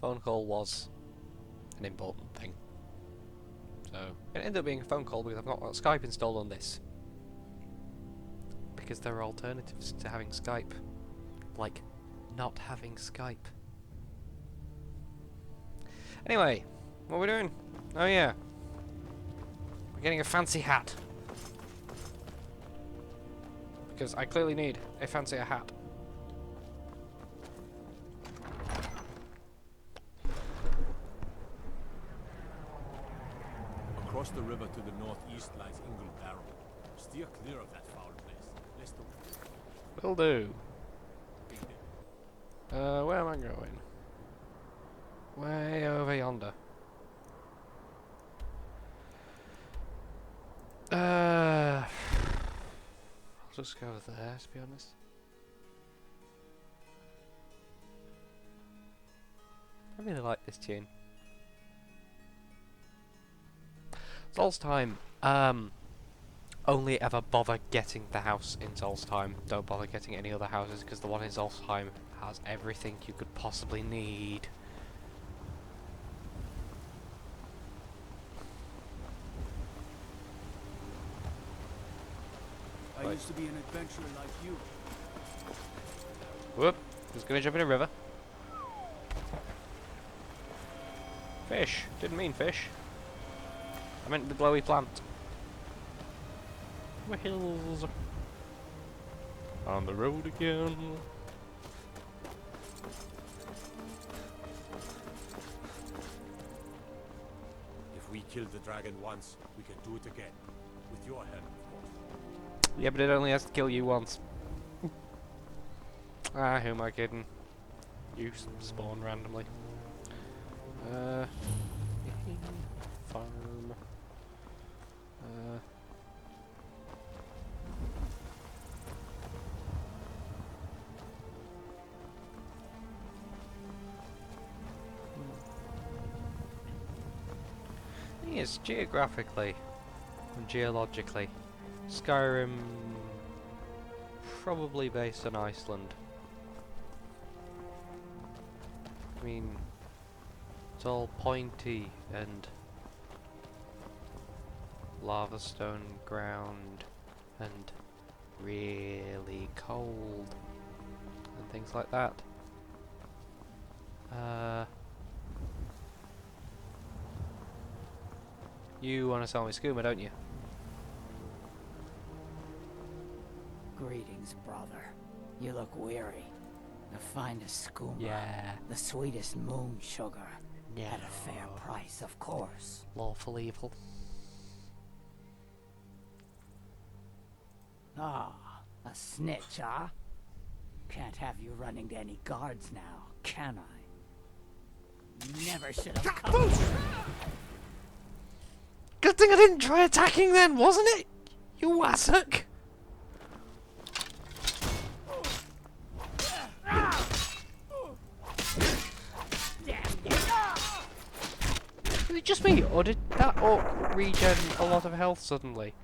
phone call was an important thing. So it ended up being a phone call because I've got Skype installed on this. Because there are alternatives to having Skype. Like not having Skype. Anyway, what are we doing? Oh yeah. We're getting a fancy hat. Because I clearly need a fancier hat. Across the river to the northeast lies Ingle Barrow. Steer clear of that foul place. Lest the... Will do. Where am I going? Way over yonder. I'll just go there, to be honest. I really like this tune. Solstheim, only ever bother getting the house in Solstheim. Don't bother getting any other houses, because the one in Solstheim has everything you could possibly need. I used to be an adventurer like you. Whoop, just gonna jump in a river. Fish, didn't mean fish. I meant the glowy plant. Hills. On the road again. If we killed the dragon once, we can do it again. With your help, of course. Yeah, but it only has to kill you once. Ah, who am I kidding? You spawn randomly. Farm. Thing is, geographically and geologically, Skyrim probably based on Iceland. I mean, it's all pointy and lava stone ground and really cold and things like that. You want to sell me skooma, don't you? Greetings, brother. You look weary. The finest skooma. Yeah. The sweetest moon sugar. Yeah. At a fair price, of course. Lawful evil. Ah, a snitch, huh? Can't have you running to any guards now, can I? Never should have come. Good thing I didn't try attacking then, wasn't it? You wassock! Was it just me, or did that orc regen a lot of health suddenly?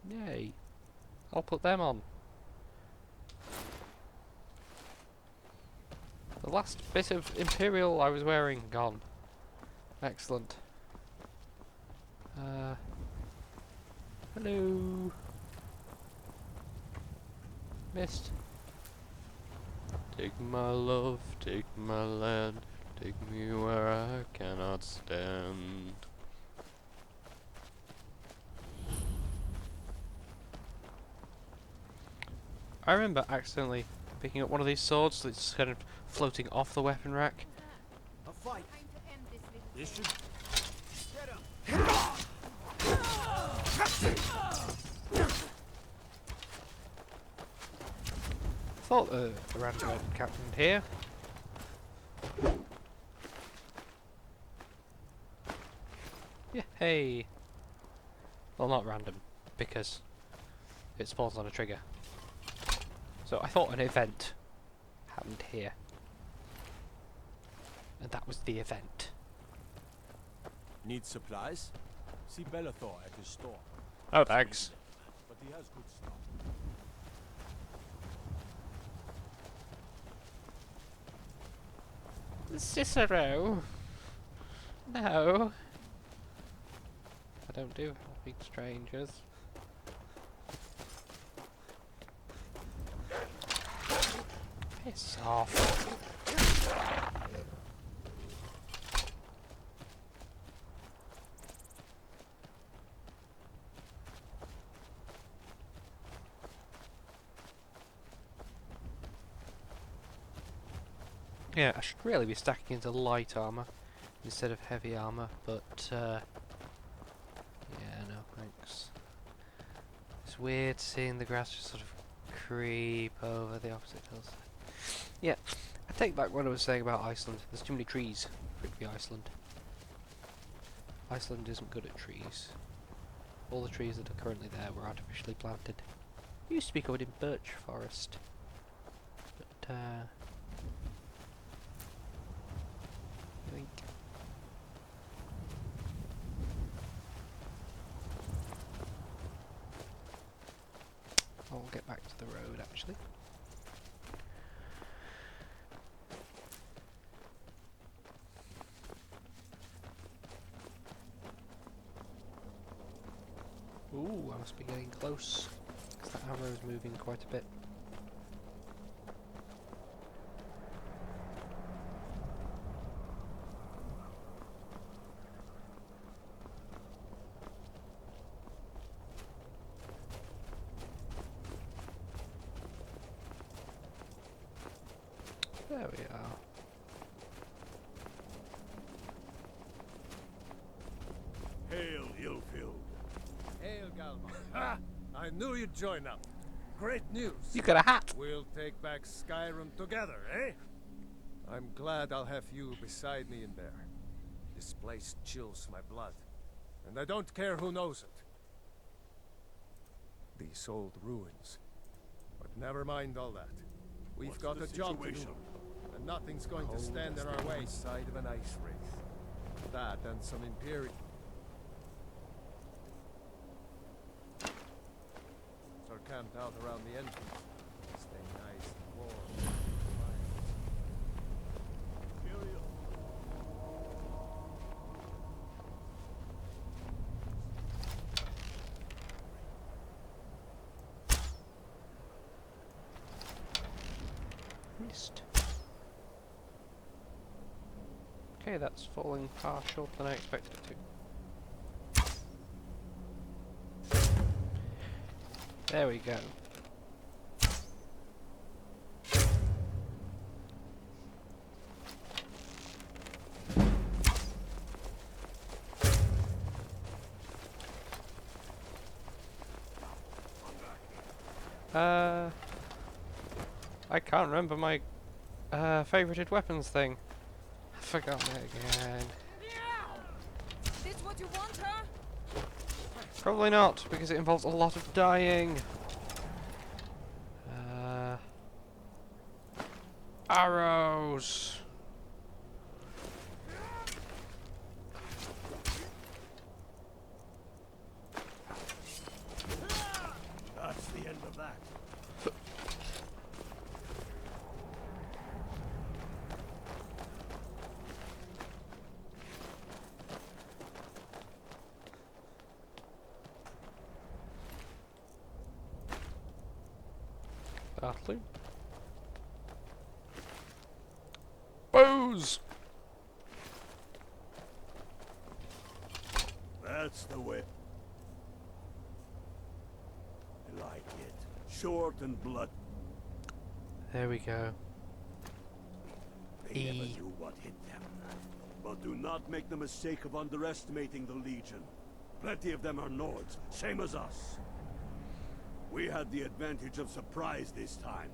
Yay. I'll put them on. The last bit of Imperial I was wearing gone. Excellent. Hello. Missed. Take my love, take my land, take me where I cannot stand. I remember accidentally picking up one of these swords that's kind of floating off the weapon rack. A fight. This should... Thought the random captain here. Yeah, hey. Well, not random, because it spawns on a trigger. So I thought an event happened here. and that was the event. Need supplies? See Bellathor at his store. Oh, thanks. But he has good stuff. Cicero. No. I don't do helping strangers. Piss off. Yeah, I should really be stacking into light armor instead of heavy armor, but yeah, no thanks. It's weird seeing the grass just sort of creep over the opposite hillside. Yeah, I take back what I was saying about Iceland. There's too many trees for it to be Iceland. Iceland isn't good at trees. All the trees that are currently there were artificially planted. It used to be covered in birch forest, but yoink. I'll get back to the road actually. Ooh, I must be getting close, because that arrow is moving quite a bit. There we are. Hail, Ilfield. Hail, Galmar. Ha! I knew you'd join up. Great news. You got a hat! We'll take back Skyrim together, eh? I'm glad I'll have you beside me in there. This place chills my blood, and I don't care who knows it. These old ruins. But never mind all that. We've got a job to do, and nothing's going to stand in our way. Side of an ice wraith. That and some Imperial. Are camped out around the entrance. Stay nice and warm. Imperial. Missed. Okay, that's falling far shorter than I expected it to. There we go. I can't remember my favorited weapons thing. I've forgotten it again. This what you want, huh? Probably not, because it involves a lot of dying. Arrows. That's the end of that. Athlete. Bows! That's the way. I like it. Short and blood. There we go. They never knew what hit them. But do not make the mistake of underestimating the Legion. Plenty of them are Nords, same as us. We had the advantage of surprise this time,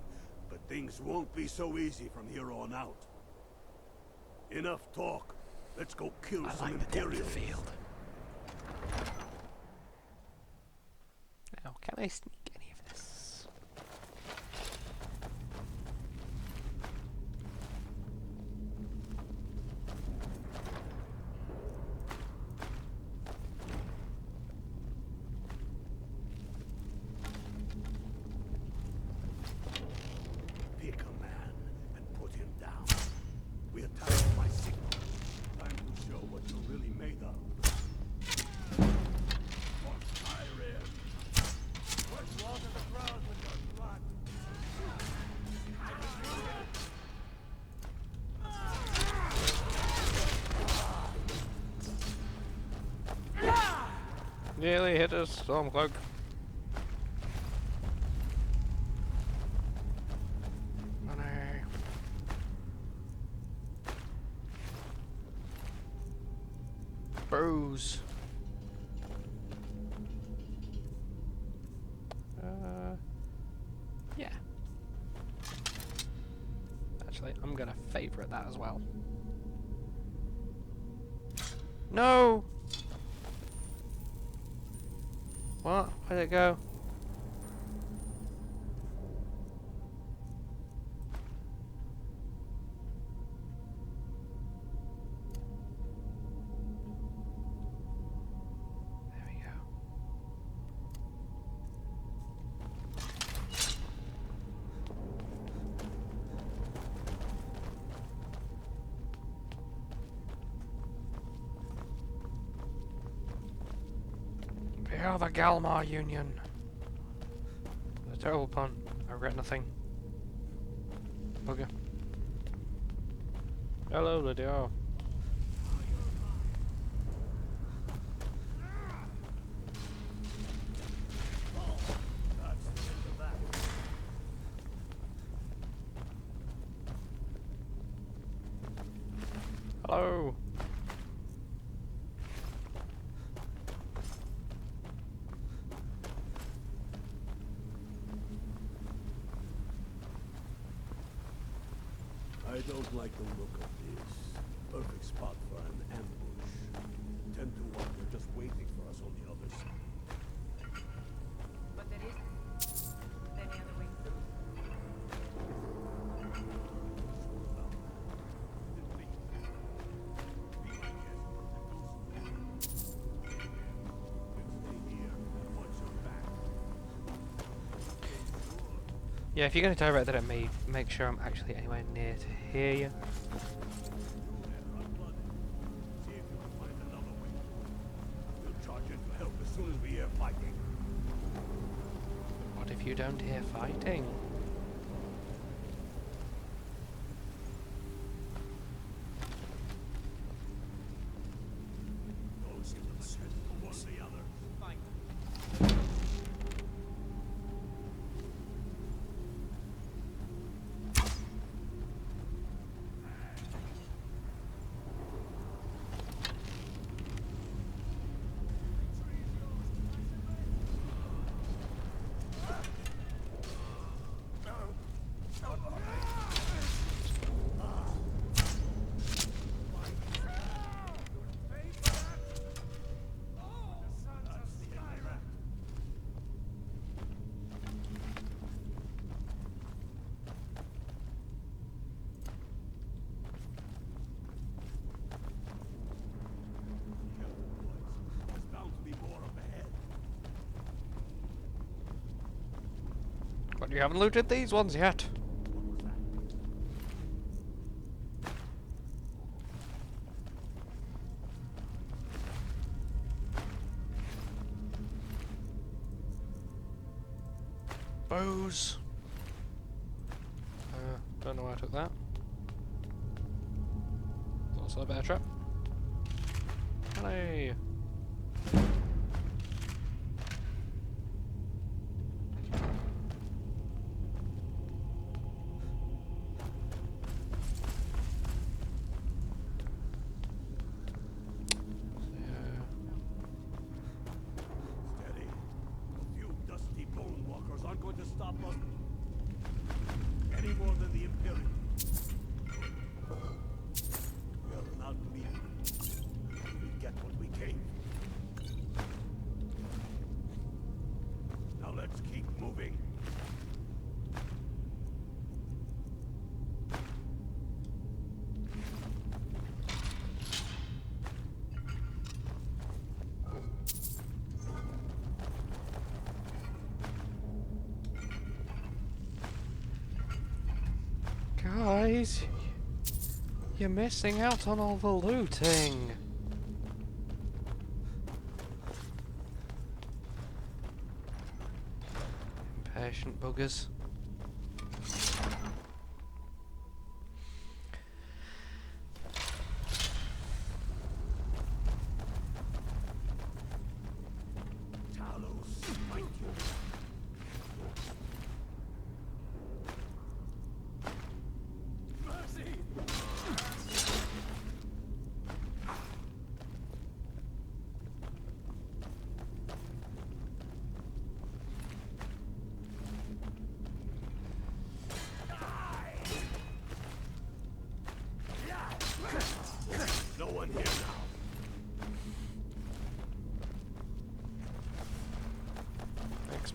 but things won't be so easy from here on out. Enough talk. Let's go kill some Imperials. Now, can I sneak any of this? nearly hit us, Stormcloak. Oh no. Bros. Yeah. Actually, I'm gonna favourite that as well. No! What? Where'd it go? There we go. We are the Galmar Union. A terrible pun. I regret nothing. Okay. Hello, Lydia. Hello. I don't like the look of this. Perfect spot for an ambush. 10 to 1, they're just waiting for us on the other side. But there is any other way through. Yeah, if you're going to direct that at me, make sure I'm actually anywhere near to hear you. See if you can find another way. We'll charge in to help as soon as we hear fighting. What if you don't hear fighting? Those skills sent to one the other. There's bound to be more up ahead. But you haven't looted these ones yet. Bows. Don't know why I took that. Also a better trap. Hey. Steady. A few dusty bone walkers aren't going to stop us any more than the Imperium. We'll not leave. We get what we came for. Now let's keep moving. Guys, you're missing out on all the looting. Impatient buggers.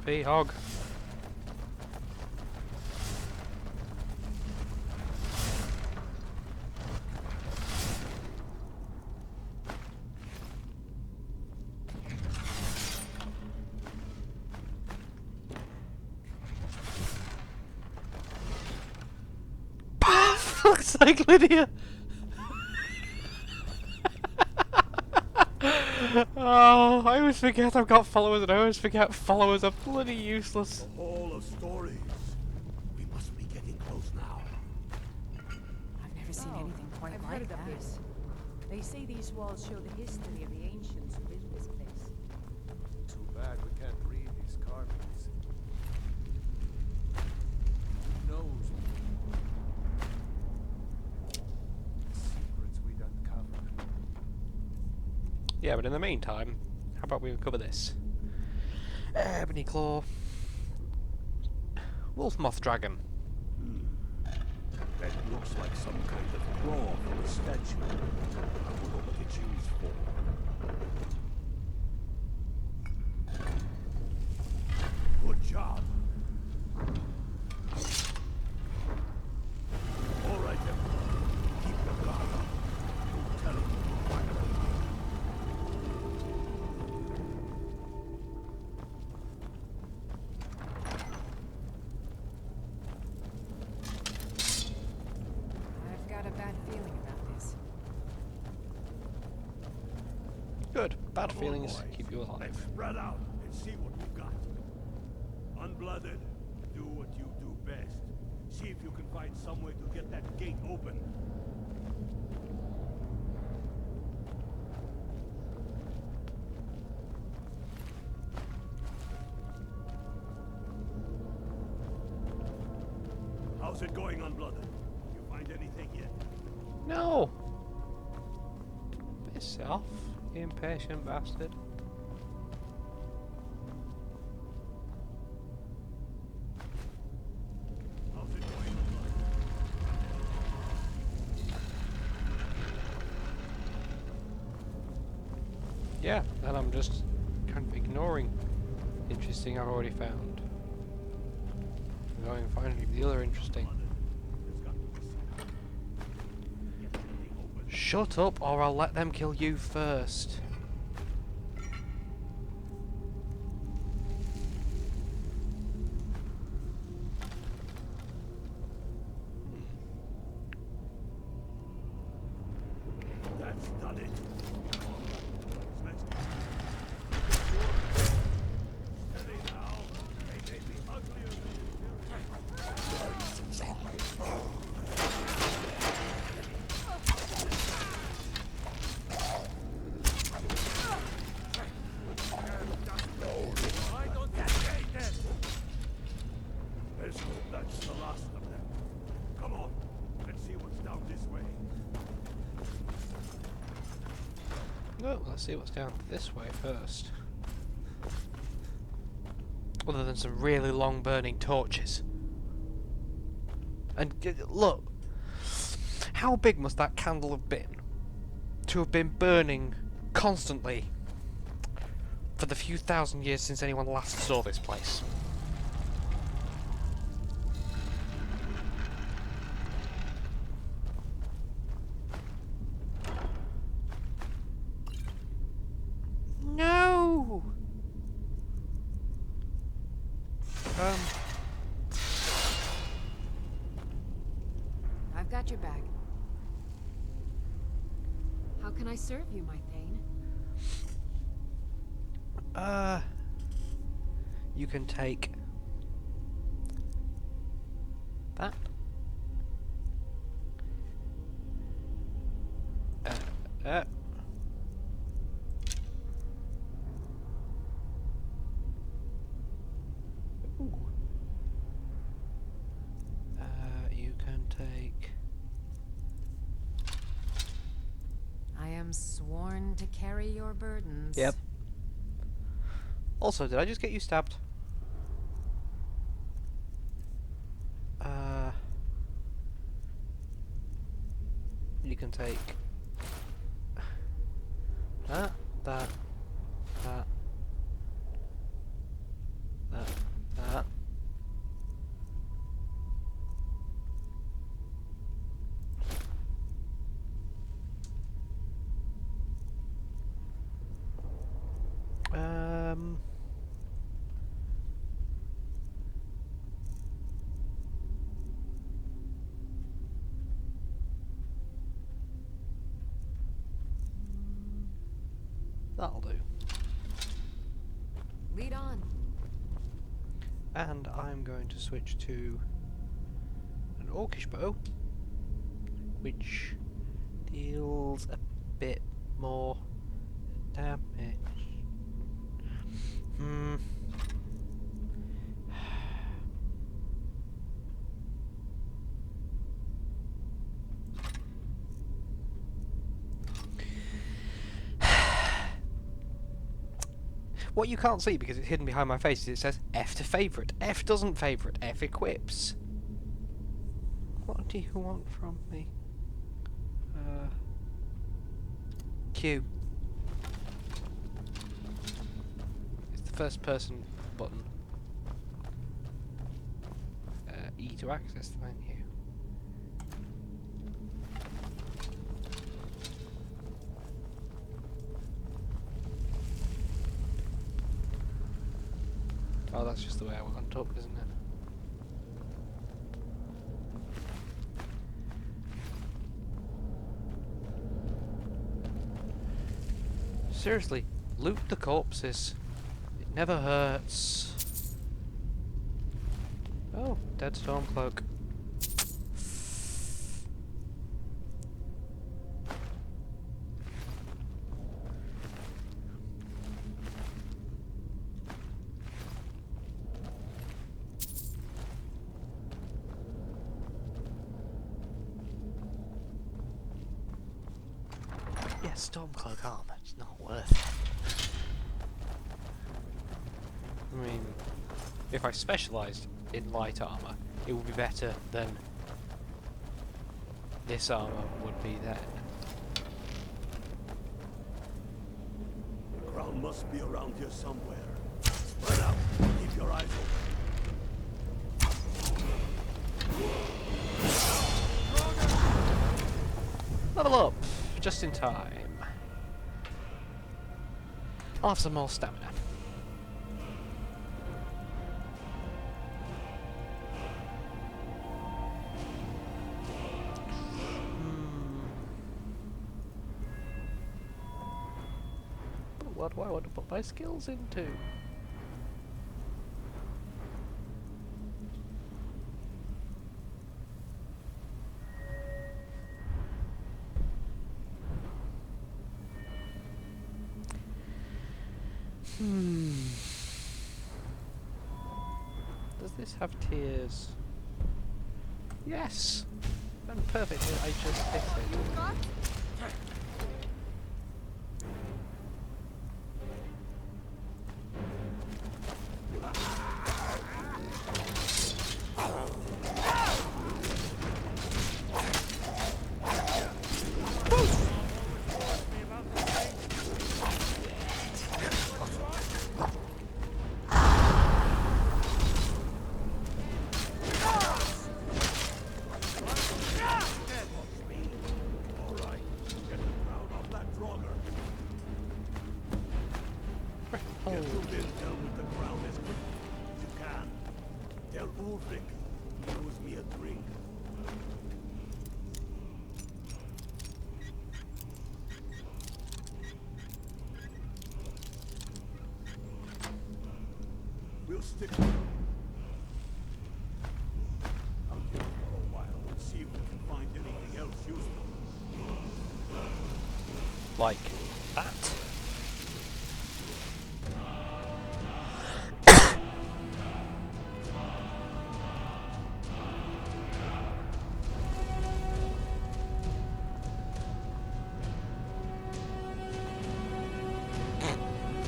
XP hog. Looks like Lydia. Oh, I always forget I've got followers, and I always forget followers are bloody useless. The hall of stories. We must be getting close now. I've never seen anything quite I've like heard that. of this. They say these walls show the history of the ancients who lived this place. Too bad we can't read these carvings. Who knows? Secrets we'd uncover. Yeah, but in the meantime, how about we cover this? Ebony Claw. Wolf Moth Dragon. That looks like some kind of claw from a statue. I wonder what it's used for. Good job. All right, everyone. Keep your guard up. Don't tell him you're finally here. I've got a bad feeling about this. Good. Bad Come on, feelings boys. keep you alive. Let's spread out and see what we've got. Unblooded, do what you do best. See if you can find some way to get that gate open. How's it going, Unblooded? You find anything yet? No! Piss off, you impatient bastard. How's it going, Unblooded? Yeah, and I'm just kind of ignoring interesting I've already found. I'm going and finding the other interesting. There's got to be something. Get the thing open. Shut up or I'll let them kill you first. That's done it. Let's steady now. They may be uglier than you. Why don't you say that? Let's hope that's the last of them. Come on, let's see what's down this way. No, let's see what's down this way first. Other than some really long burning torches. And look, how big must that candle have been to have been burning constantly for the few thousand years since anyone last saw this place? No! I've got your back. How can I serve you, my Thane? You can take that. Ooh. You can take. I am sworn to carry your burdens. Yep. Also, did I just get you stabbed? You can take that, that, that, That'll do. Lead on. And I'm going to switch to an orcish bow, which deals a bit more damage. What you can't see because it's hidden behind my face is it says F to favourite. F doesn't favourite, F equips. What do you want from me? Q. It's the first person button. E to access the menu. Oh, that's just the way I went up, isn't it? Seriously, loot the corpses. It never hurts. Oh, dead Stormcloak. Yeah, Stormcloak armor, it's not worth it. I mean, if I specialised in light armour, it would be better than this armour would be then. The crown must be around here somewhere. Spread out. Keep your eyes open. Level up! Just in time. I'll have some more stamina. But what do I want to put my skills into? Does this have tears? Yes! And perfectly, I just hit it. Get to Wintel with the crown as quickly as you can. Tell Ulrich he owes me a drink. We'll stick with him. I'll give it for a while and see if we can find anything else useful. Like that.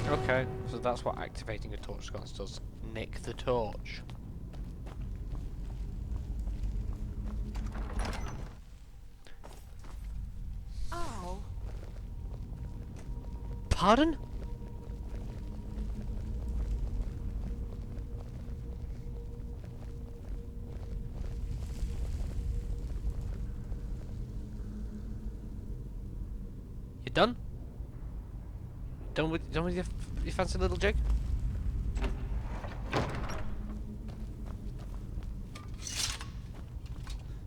Okay, so that's what activating a torch sconce does. Nick the torch. Oh. Pardon? You done? Done with your fancy little jig?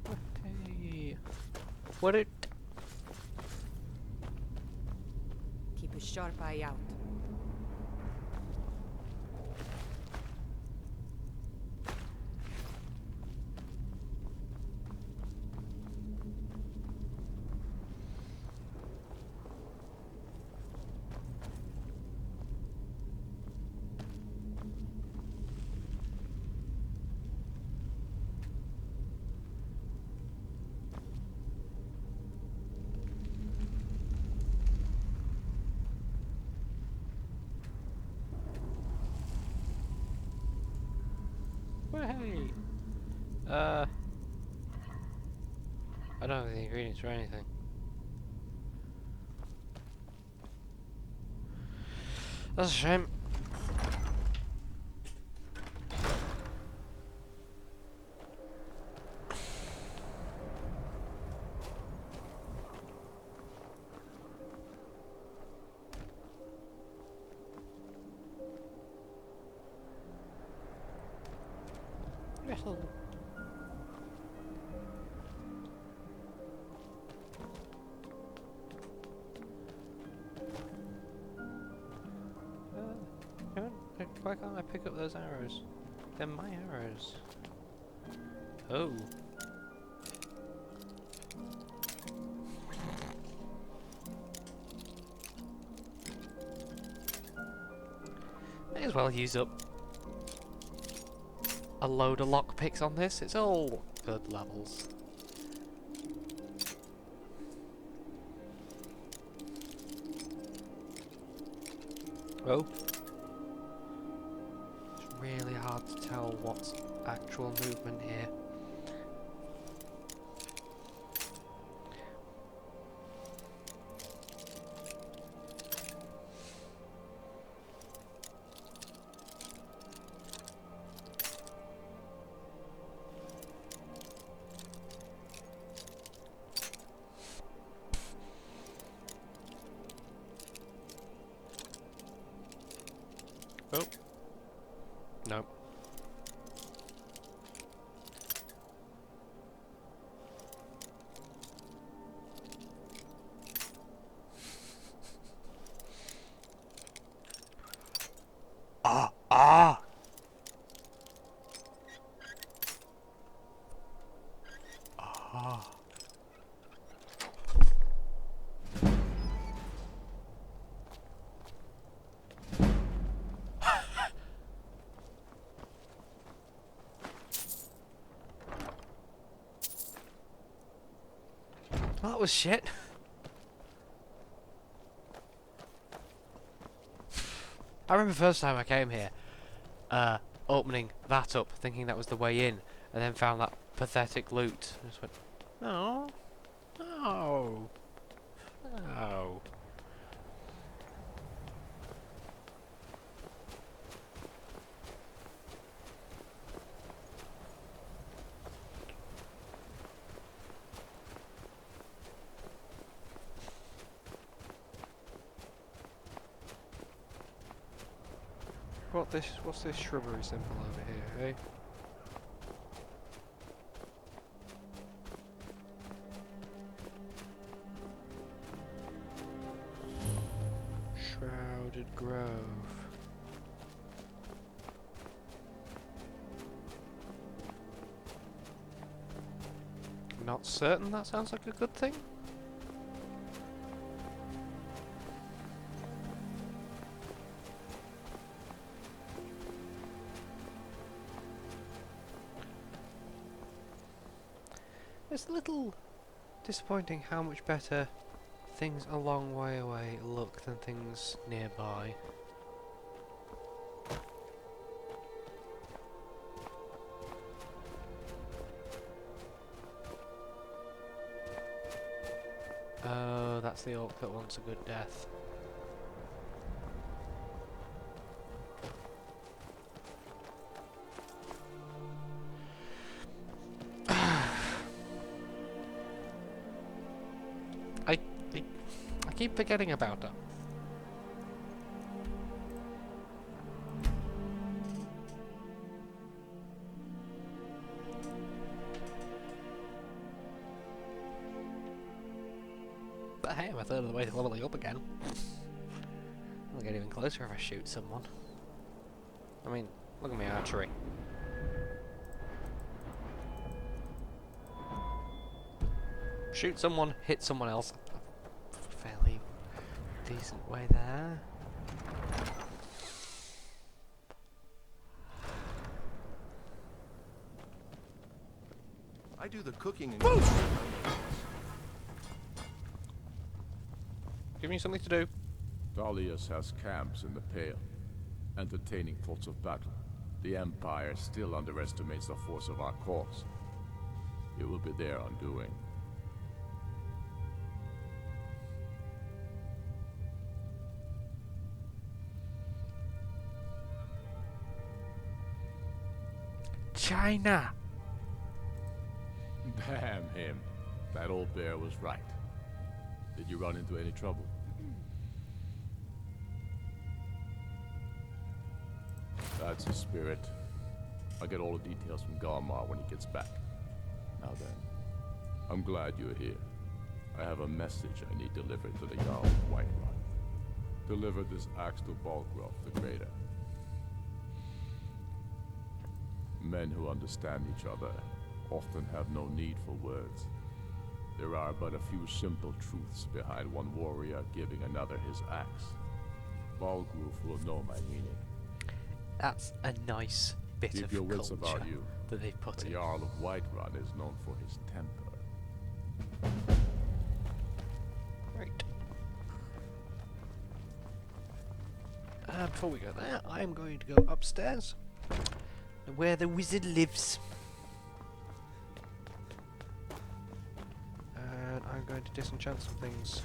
Okay. What it? Keep a sharp eye out. Hey. I don't have the ingredients or anything. That's a shame. Yes, why can't I pick up those arrows? They're my arrows. Oh. May as well use up a load of lockpicks on this. It's all good levels. Oh. It's really hard to tell what's actual movement here. Oh. No. Ah! Ah! Ah! That was shit. I remember the first time I came here, opening that up, thinking that was the way in, and then found that pathetic loot. I just went, no, no, no. What's this shrubbery symbol over here, eh? Shrouded Grove. Not certain that sounds like a good thing. It's a little disappointing how much better things a long way away look than things nearby. Oh, that's the orc that wants a good death. I keep forgetting about her. But hey, I'm a third of the way to leveling up again. get even closer if I shoot someone. I mean, look at me archery. Shoot someone, hit someone else. Fairly decent way there. I do the cooking and Give me something to do. Dalius has camps in the Pale, entertaining thoughts of battle. The Empire still underestimates the force of our cause. It will be their undoing. China! Damn him. That old bear was right. Did you run into any trouble? That's his spirit. I'll get all the details from Garmar when he gets back. Now then, I'm glad you're here. I have a message I need delivered to the Jarl of Whiterun. Deliver this axe to Balgraf the Greater. Men who understand each other often have no need for words. There are but a few simple truths behind one warrior giving another his axe. Balgraf will know my meaning. That's a nice bit Keep of your wits culture about you. that they've put The in. Jarl of Whiterun is known for his temper. Right. Before we go there, I'm going to go upstairs, where the wizard lives. And I'm going to disenchant some things.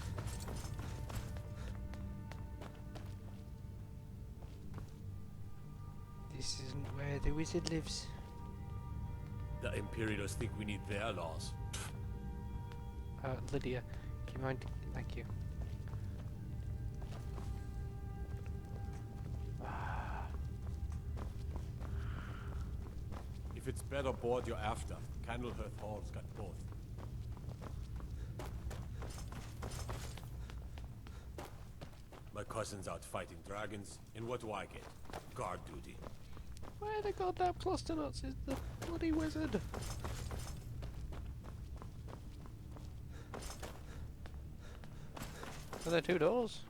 This isn't where the wizard lives. The Imperials think we need their laws. Lydia, do you mind? Thank you. If it's better board you're after, Candlehearth Hall's got both. My cousin's out fighting dragons, and what do I get? Guard duty. Where the goddamn cluster nuts is the bloody wizard? Are there two doors?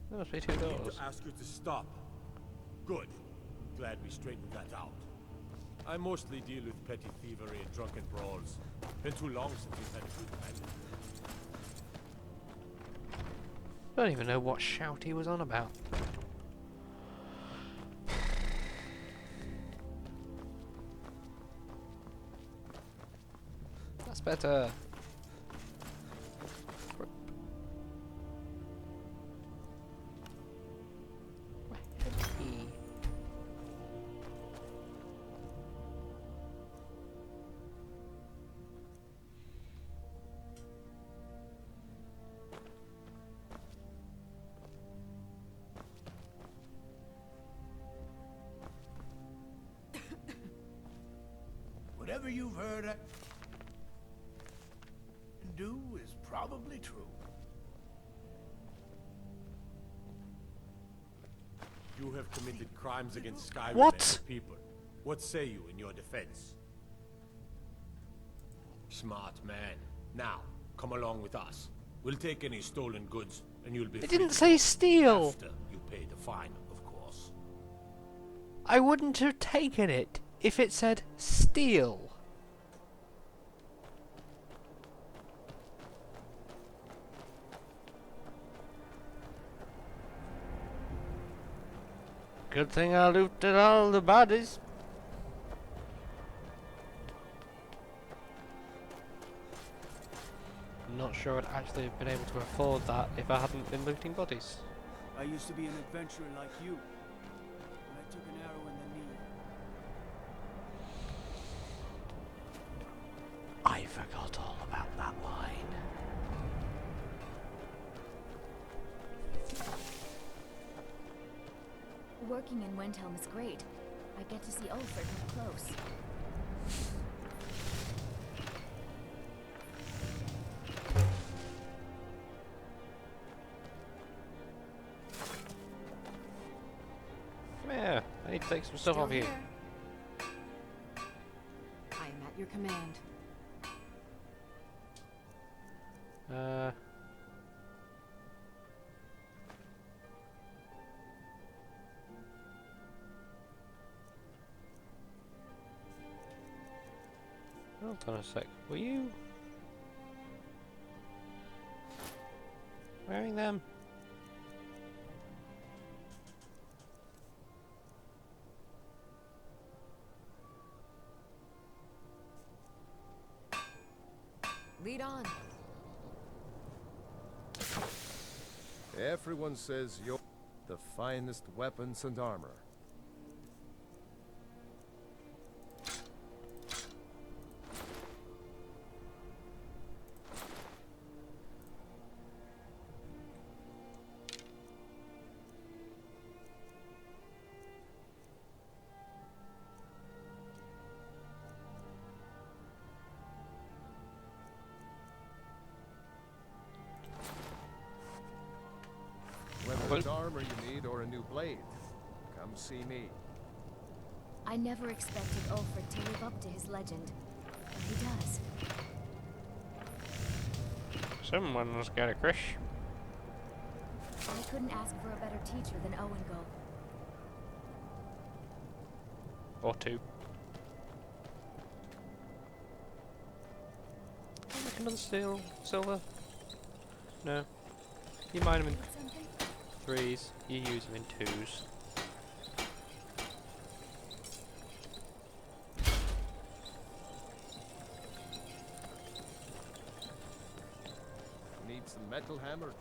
There must be two I need doors. to ask you to stop. Good. Glad we straightened that out. I mostly deal with petty thievery and drunken brawls. Been too long since we've had a good battle. I don't even know what shout he was on about. That's better. Whatever you've heard and do is probably true. You have committed crimes against Skyrim What? and the people. What say you in your defense? Smart man. Now, come along with us. We'll take any stolen goods, and you'll be It free didn't to say go. steal. After you pay the fine, of course. I wouldn't have taken it if it said steal. Good thing I looted all the bodies. I'm not sure I'd actually have been able to afford that if I hadn't been looting bodies. I used to be an adventurer like you, and I took an arrow in the knee. I forgot all about that line. Working in Windhelm is great. I get to see Ulfric up close. take some stuff Still off you. here. I am at your command. Hold on a sec. Were you wearing them? Lead on. Everyone says you're the finest weapons and armor. Whether it's armor you need or a new blade, come see me. I never expected Ulfric to live up to his legend, but he does. Someone's got a crush. I couldn't ask for a better teacher than Owengo. Or two. Make another silver? No. You mine them in Something? threes, you use them in twos. Need some metal hammer.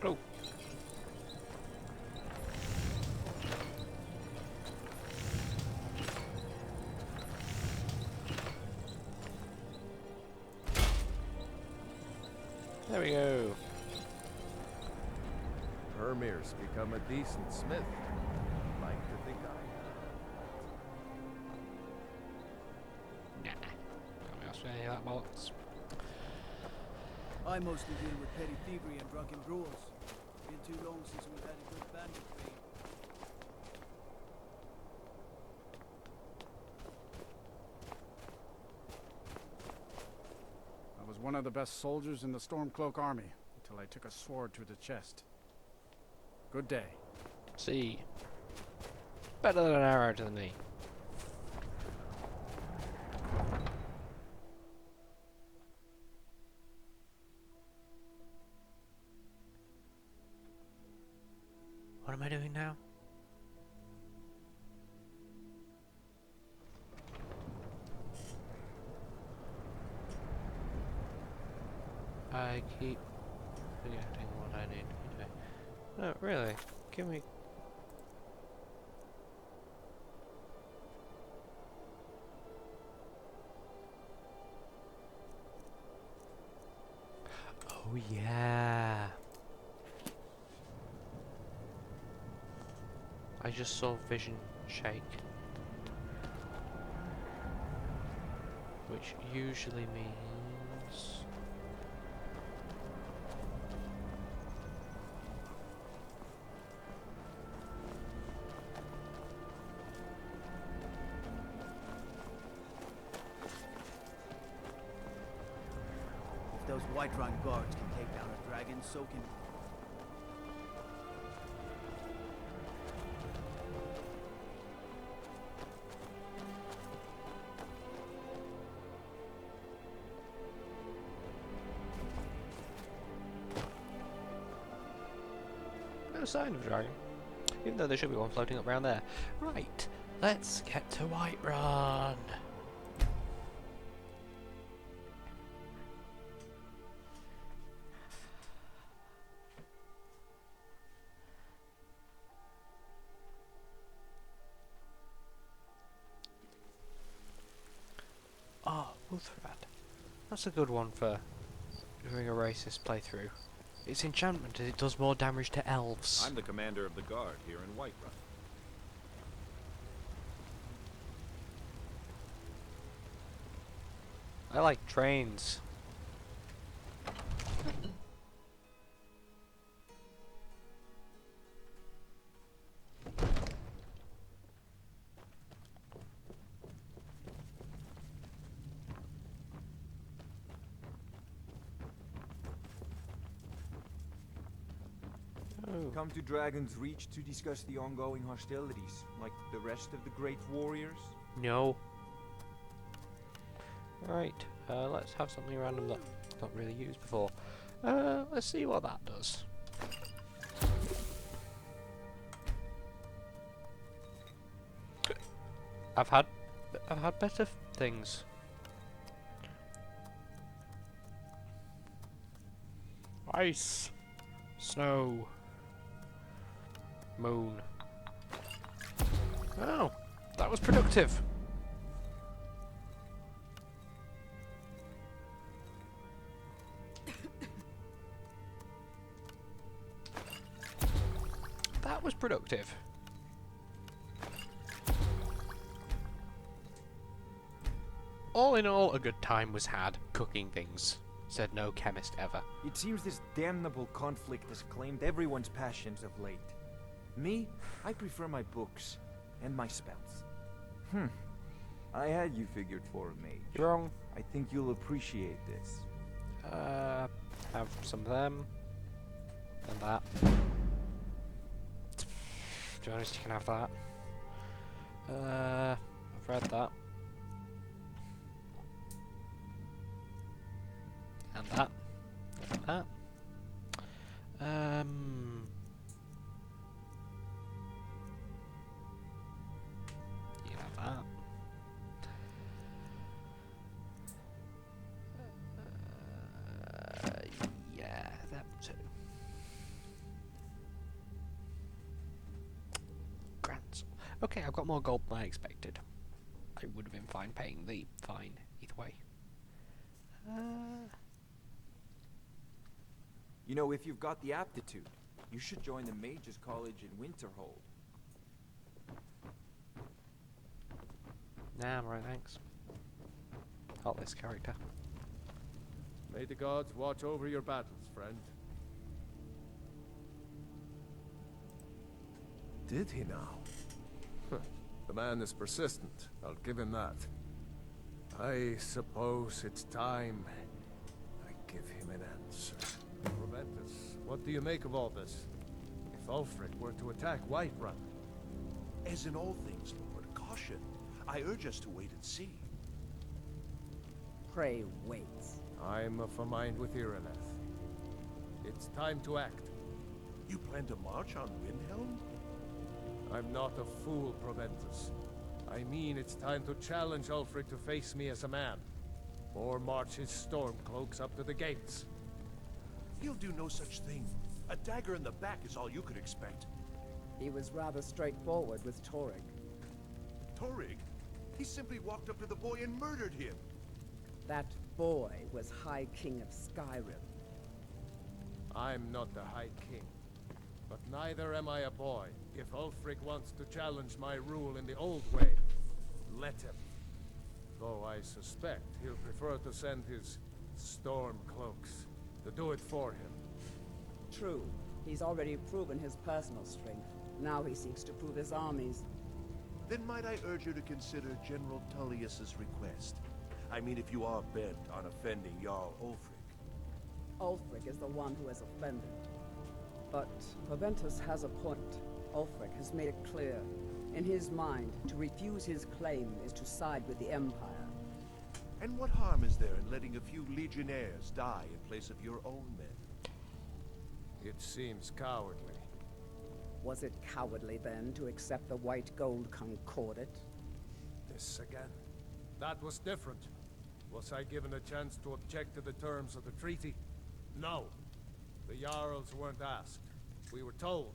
Oh. There we go. Hermir's become a decent smith. Like to think I Nah. Can't be asked for any of that bollocks. I mostly deal with petty thievery and drunken brawls. Been too long since we've had a good bandit raid. I was one of the best soldiers in the Stormcloak army until I took a sword to the chest. Good day. See. Better than an arrow to the knee. What am I doing now? I keep forgetting what I need to be doing. No, really. Give me... Oh yeah. I just saw vision shake. Which usually means... If those Whiterun guards can take down a dragon, so can we. No sign of a dragon. Even though there should be one floating up around there. Right, let's get to Whiterun. Oh, Wolfrad. That's a good one for doing a racist playthrough. Its enchantment is it does more damage to elves. I'm the commander of the guard here in Whiterun. I like trains. come to Dragon's Reach to discuss the ongoing hostilities, like the rest of the great warriors? No. Right, let's have something random that I've not really used before. Let's see what that does. I've had better things. Ice, snow, moon. Oh, that was productive. That was productive. All in all, a good time was had cooking things, said no chemist ever. It seems this damnable conflict has claimed everyone's passions of late. Me, I prefer my books and my spells. I had you figured for a mage. You're wrong. I think you'll appreciate this. Have some of them. And that. To be honest, you can have that. I've read that. And that. And that. You can have that. Yeah, that too. Grants. Okay, I've got more gold than I expected. I would have been fine paying the fine either way. You know, if you've got the aptitude, you should join the Mages College in Winterhold. Nah, I'm right, thanks. Help this character. May the gods watch over your battles, friend. Did he now? The man is persistent, I'll give him that. I suppose it's time I give him an answer. Proventus, what do you make of all this? If Ulfric were to attack Whiterun? As in all things, Lord, caution. I urge us to wait and see. Pray wait. I'm of a mind with Ireneth. It's time to act. You plan to march on Windhelm? I'm not a fool, Proventus. I mean it's time to challenge Ulfric to face me as a man. Or march his stormcloaks up to the gates. He'll do no such thing. A dagger in the back is all you could expect. He was rather straightforward with Torrig. Torrig? He simply walked up to the boy and murdered him. That boy was High King of Skyrim. I'm not the High King. But neither am I a boy. If Ulfric wants to challenge my rule in the old way, let him. Though I suspect he'll prefer to send his stormcloaks to do it for him. True. He's already proven his personal strength. Now he seeks to prove his armies. Then might I urge you to consider General Tullius's request? I mean, if you are bent on offending Jarl Ulfric. Ulfric is the one who has offended. But Proventus has a point. Ulfric has made it clear. In his mind, to refuse his claim is to side with the Empire. And what harm is there in letting a few legionnaires die in place of your own men? It seems cowardly. Was it cowardly then to accept the white gold concordat? This again. That was different. Was I given a chance to object to the terms of the treaty? No. The Jarls weren't asked. We were told.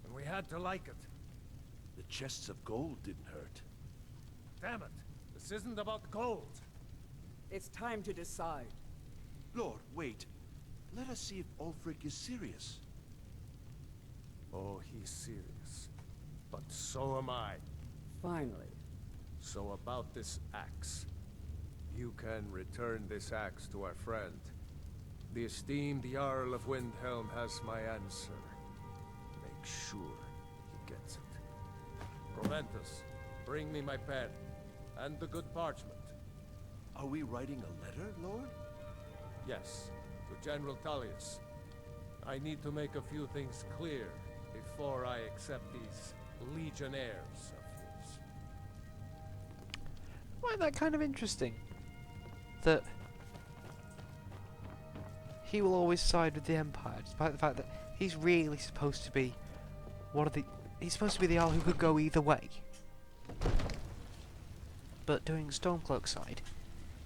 And we had to like it. The chests of gold didn't hurt. Damn it! This isn't about gold! It's time to decide. Lord, wait. Let us see if Ulfric is serious. Oh, he's serious. But so am I. Finally. So about this axe. You can return this axe to our friend. The esteemed Jarl of Windhelm has my answer. Make sure he gets it. Proventus, bring me my pen. And the good parchment. Are we writing a letter, Lord? Yes, to General Tullius. I need to make a few things clear before I accept these legionnaires of his. I find that kind of interesting. That he will always side with the Empire, despite the fact that he's really supposed to be one of the... He's supposed to be the Jarl who could go either way. But doing Stormcloak's side,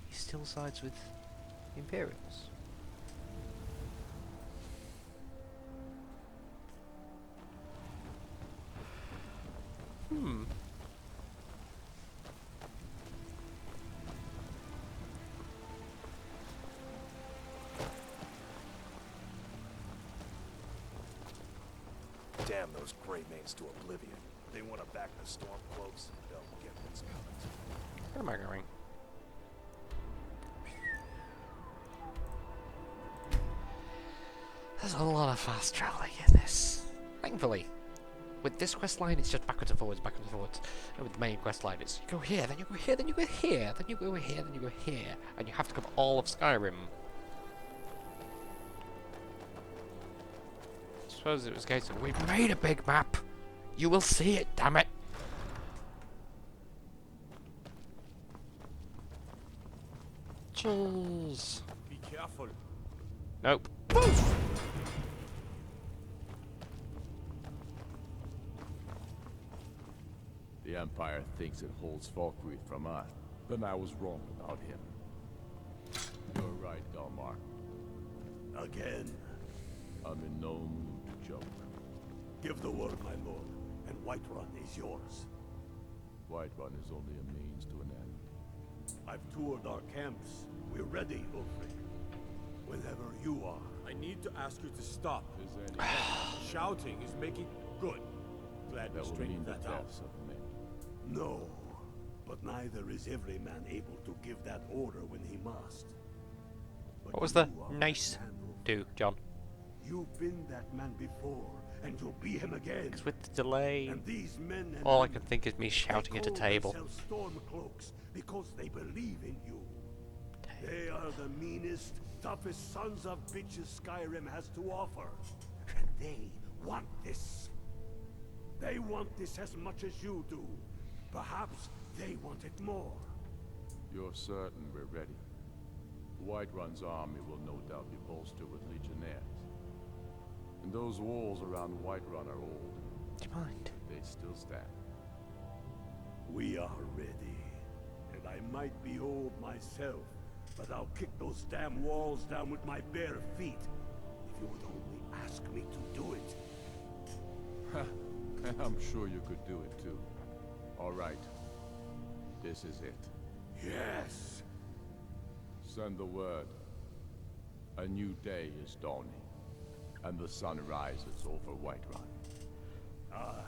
he still sides with the Imperials. Damn those Greymanes to oblivion. They want to back the Stormcloaks. They'll get what's coming. Where am I going? There's a lot of fast travelling in this. Thankfully. With this quest line, it's just backwards and forwards, backwards and forwards. And with the main quest line, it's you go here, then you go here, then you go here, then you go here, then you go here. And you have to cover all of Skyrim. I suppose it was a case of, we've made a big map. You will see it, damn it. Chills. Be careful. Nope. The Empire thinks it holds Falkreath from us. Then I was wrong about him. You're right, Galmar. Again. I'm in no mood to joke. Give the word, my lord, and Whiterun is yours. Whiterun is only a means to an end. I've toured our camps. We're ready, Ulfric. Whenever you are. I need to ask you to stop. Is there any shouting is making good. Glad we That will mean straightened the that out. deaths of men. No, but neither is every man able to give that order when he must. But What was the you are nice man, Ulfric. do, John? You've been that man before, and you'll be him again. Because with the delay, And these men and all I women, can think is me shouting at a they call table. themselves Stormcloaks because they believe in you. They are the meanest, toughest sons of bitches Skyrim has to offer. And they want this. They want this as much as you do. Perhaps they want it more. You're certain we're ready? Whiterun's army will no doubt be bolstered with legionnaires. And those walls around Whiterun are old. Do you mind? They still stand. We are ready. And I might be old myself, but I'll kick those damn walls down with my bare feet. If you would only ask me to do it. I'm sure you could do it too. All right. This is it. Yes. Send the word. A new day is dawning, and the sun rises over Whiterun. Aye,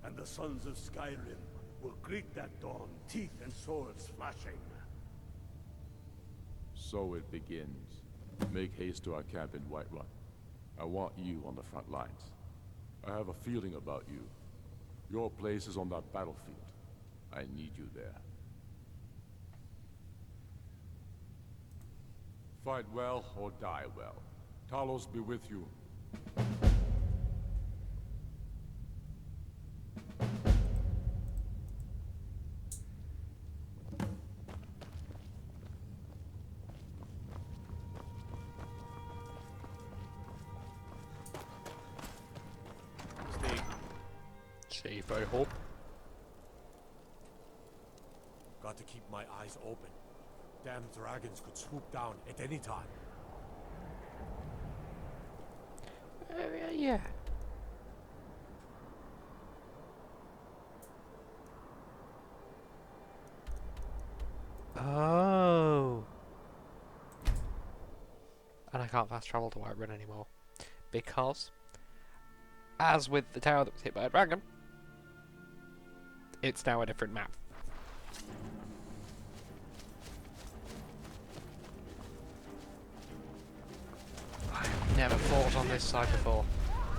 and the sons of Skyrim will greet that dawn, teeth and swords flashing. So it begins. Make haste to our camp in Whiterun. I want you on the front lines. I have a feeling about you. Your place is on that battlefield. I need you there. Fight well or die well. Talos be with you. Safe, I hope. Got to keep my eyes open. Damn dragons could swoop down at any time. Yeah. Oh. And I can't fast travel to Whiterun anymore. Because, as with the tower that was hit by a dragon, it's now a different map. I've never fought on this side before.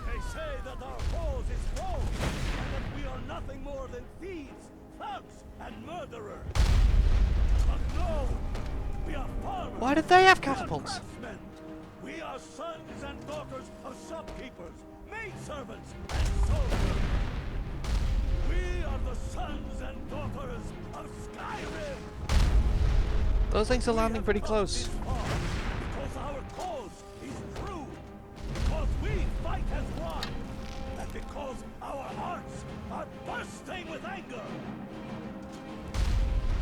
They say that our cause is wrong, and that we are nothing more than thieves, thugs, and murderers. But no, we are farmers. Why did they have We are catapults? craftsmen. We are sons and daughters of shopkeepers, maidservants, and soldiers. We are the sons and daughters of Skyrim. Those things are landing pretty close. Because our cause is true. Because we fight as one. And because our hearts are bursting with anger.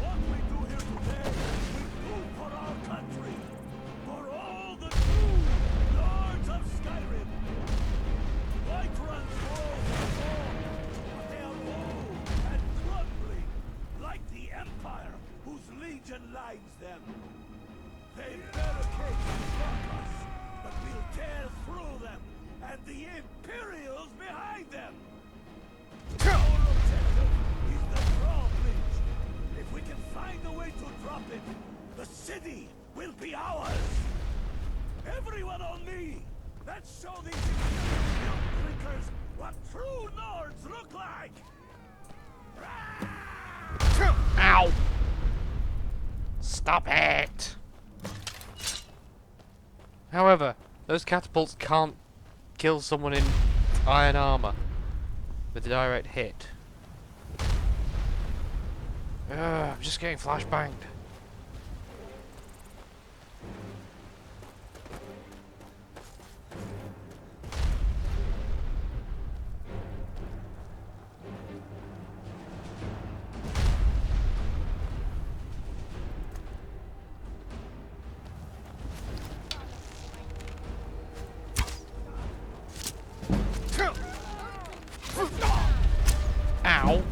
What we do here today, we do for our country. For all the true lords of Skyrim. Whiterun's walls are gone, but they are old and crumbling, like the Empire whose legion lines them. They barricade to block us, but we'll tear through them, and the Imperials behind them. Our objective is the drawbridge. If we can find a way to drop it, the city will be ours. Everyone on me! Let's show these Imperial drinkers what true Nords look like! Ow! Stop it! However, those catapults can't kill someone in iron armor with a direct hit. I'm just getting flashbanged. Ow!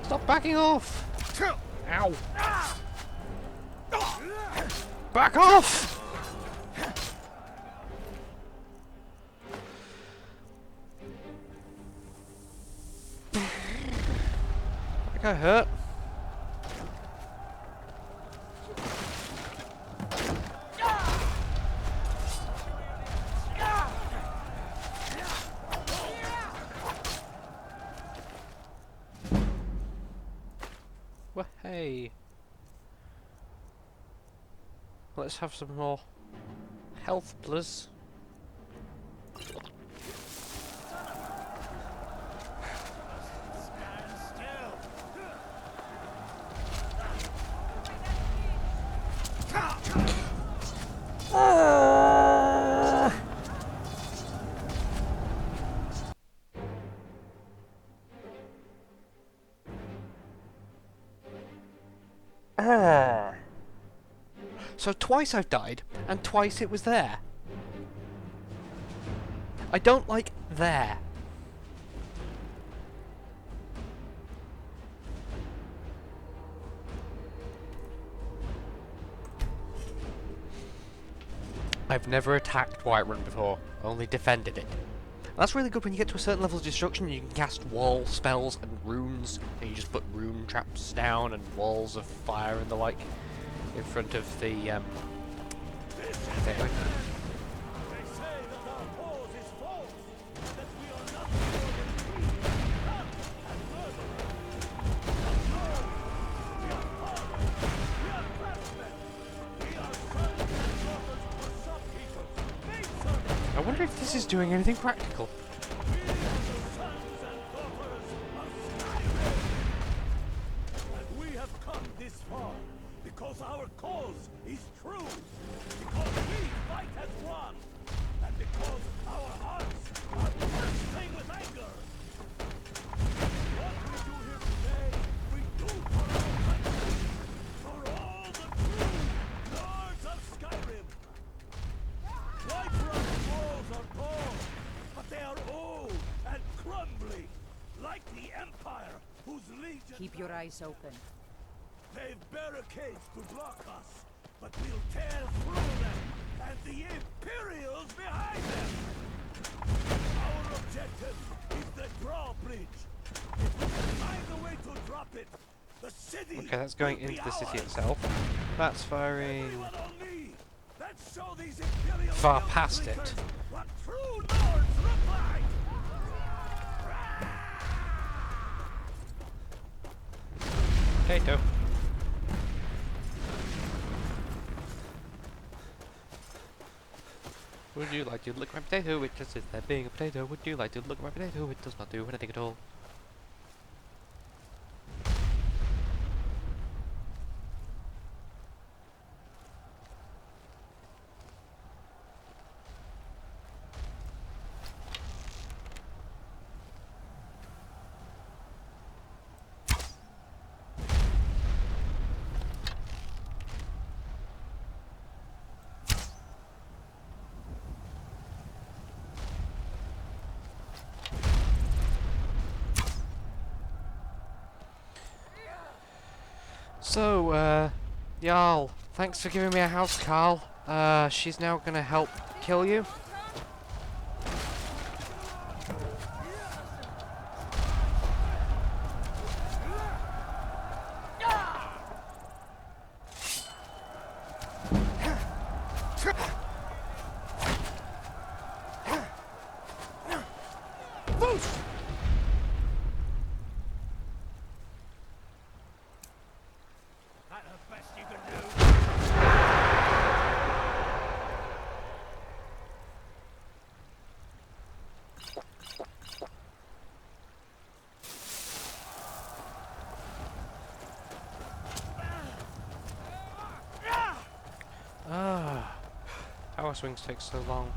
Stop backing off! Ow! Back off! That guy hurt. Well, hey. Let's have some more health, please. So twice I've died, and twice it was there. I don't like there. I've never attacked Whiterun before, only defended it. That's really good when you get to a certain level of destruction. You can cast wall spells and runes, and you just put rune traps down and walls of fire and the like in front of the thing. I wonder if this is doing anything practical. And we have come this far because our cause is true. Because we fight as one. And because our hearts are bursting with anger. What we do here today, we do for our country. For all the true lords of Skyrim. Whiterun's walls are tall, but they are old and crumbling, like the Empire whose legion... Keep your eyes open. They've barricades to block us, but we'll tear through them, and the Imperials behind them! Our objective is the drawbridge. If we can find a way to drop it, the city Okay, that's going will be into the city ours. itself. That's firing Everyone on me! Let's show these Imperial far guild past clickers it. what true lords look like! Potato. Would you like to look at my potato? It just is there being a potato. Would you like to look at my potato? It does not do anything at all. So, Jarl, thanks for giving me a house, Carl. She's now gonna help kill you. Tower swings take so long.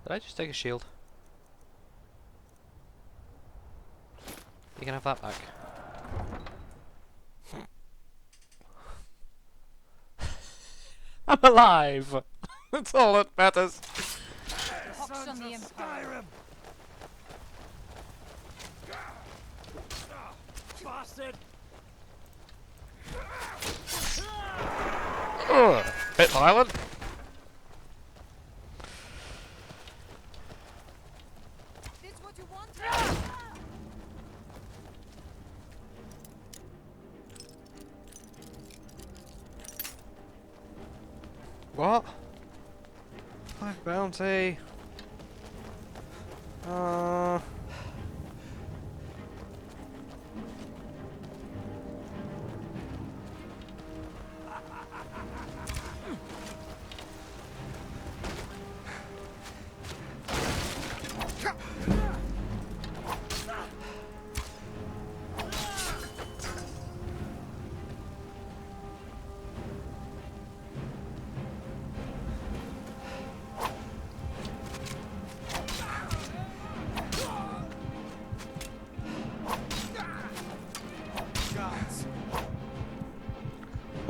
Did I just take a shield? You can have that back. I'm alive! That's all that matters. Hawks on the Empire. Bastard! Ugh, bit violent. This what you want? What? 5 bounty.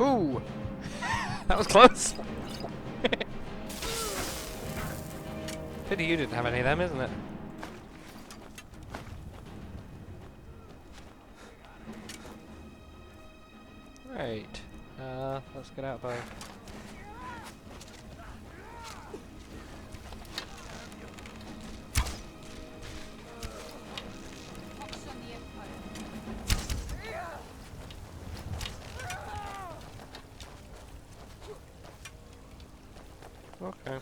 Ooh! was close. Pity you didn't have any of them, isn't it? Right. Let's get out both. Okay.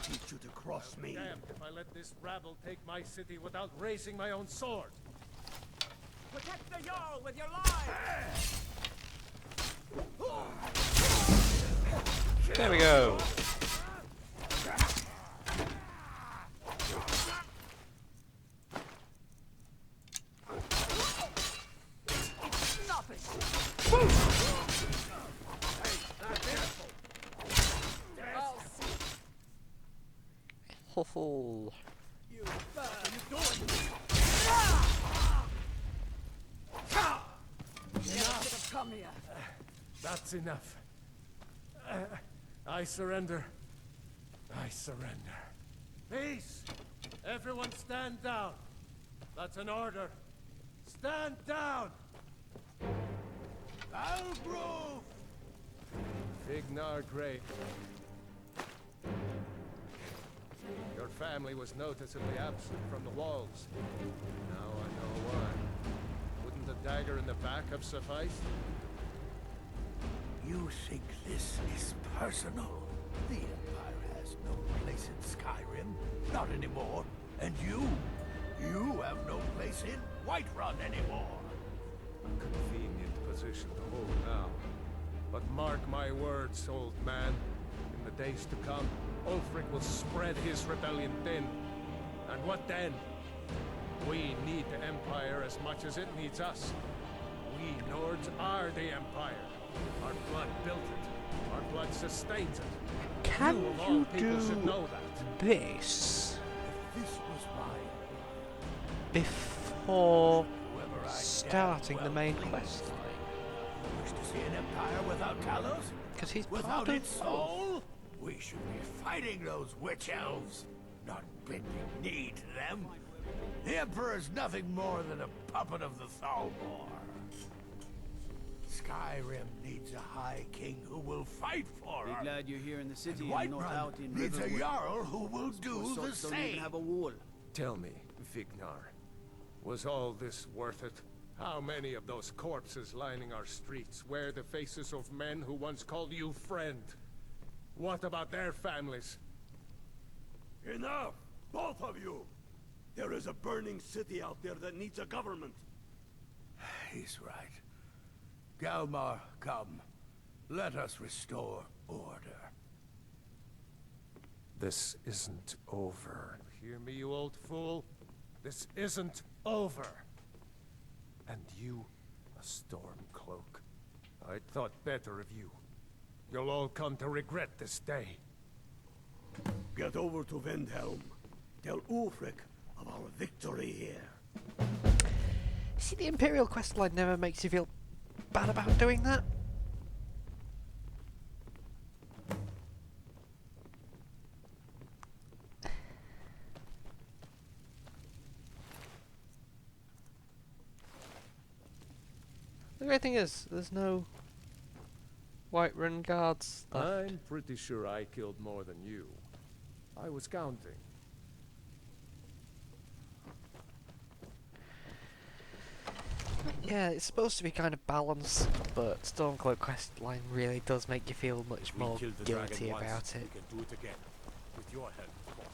Teach you to cross me. Damned if I let this rabble take my city without raising my own sword. Protect the Jarl with your lives! There we go. Ho ho. Come here. That's enough. I surrender. I surrender. Peace! Everyone stand down. That's an order. Stand down! Algrove! Vignar Grey. Your family was noticeably absent from the walls. Now I know why. Wouldn't a dagger in the back have sufficed? You think this is personal? The Empire has no place in Skyrim. Not anymore. And you have no place in Whiterun anymore. A convenient position to hold now. But mark my words, old man. In the days to come, Ulfric will spread his rebellion thin. And what then? We need the Empire as much as it needs us. We Nords are the Empire. Our blood built it. Our blood sustains it. Can you of all you people should do know that. this If this was my before whoever I starting am, the main well, quest line? You wish to see an empire without Talos? Because he's Without part of its soul? We should be fighting those witch elves, not bending knee to them. The Emperor's nothing more than a puppet of the Thalmor. Skyrim needs a High King who will fight for Be her. glad you're here in the city And and not Whiterun out in needs a Riverwood. Jarl who will do the Don't even same. have a wall. Tell me, Vignar, was all this worth it? How many of those corpses lining our streets wear the faces of men who once called you friend? What about their families? Enough! Both of you! There is a burning city out there that needs a government. He's right. Galmar, come. Let us restore order. This isn't over. Hear me, you old fool? This isn't over. And you, a Stormcloak. I'd thought better of you. You'll all come to regret this day. Get over to Windhelm. Tell Ulfric of our victory here. See, the Imperial questline never makes you feel bad about doing that. The great thing is, there's no Whiterun guards left. I'm pretty sure I killed more than you. I was counting. Yeah, it's supposed to be kind of balanced, but Stormcloak questline really does make you feel much We more killed the guilty dragon about once. it. We can do it again. With your help, of course.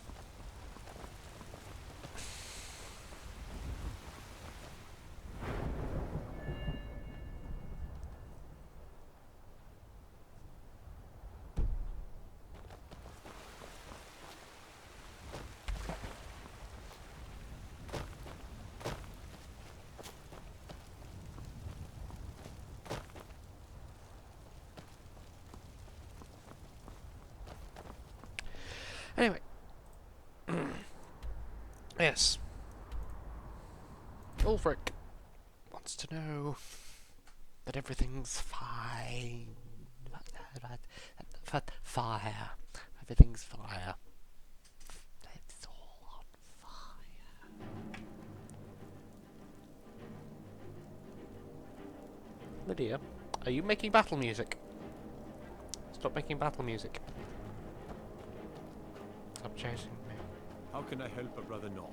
Anyway. Yes. Ulfric wants to know that everything's fine. Fire. Everything's fire. It's all on fire. Lydia, are you making battle music? Stop making battle music. Stop chasing me. How can I help a brother not?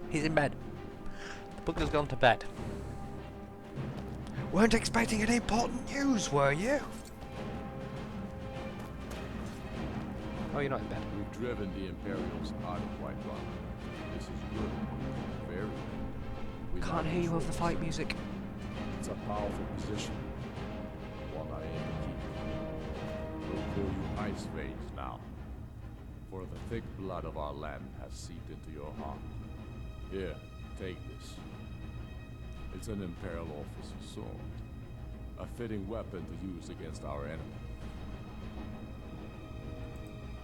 He's in bed. The bugger's gone to bed. Weren't expecting any important news, were you? Oh, you're not in bed. We've driven the Imperials out of Whiterun. This is good. Very good. We now Can't hear you control over the fight city. music. It's a powerful position. One I aim to keep. We'll call you Ice Veins now. For the thick blood of our land has seeped into your heart. Here, take this. It's an Imperial officer's sword. A fitting weapon to use against our enemy.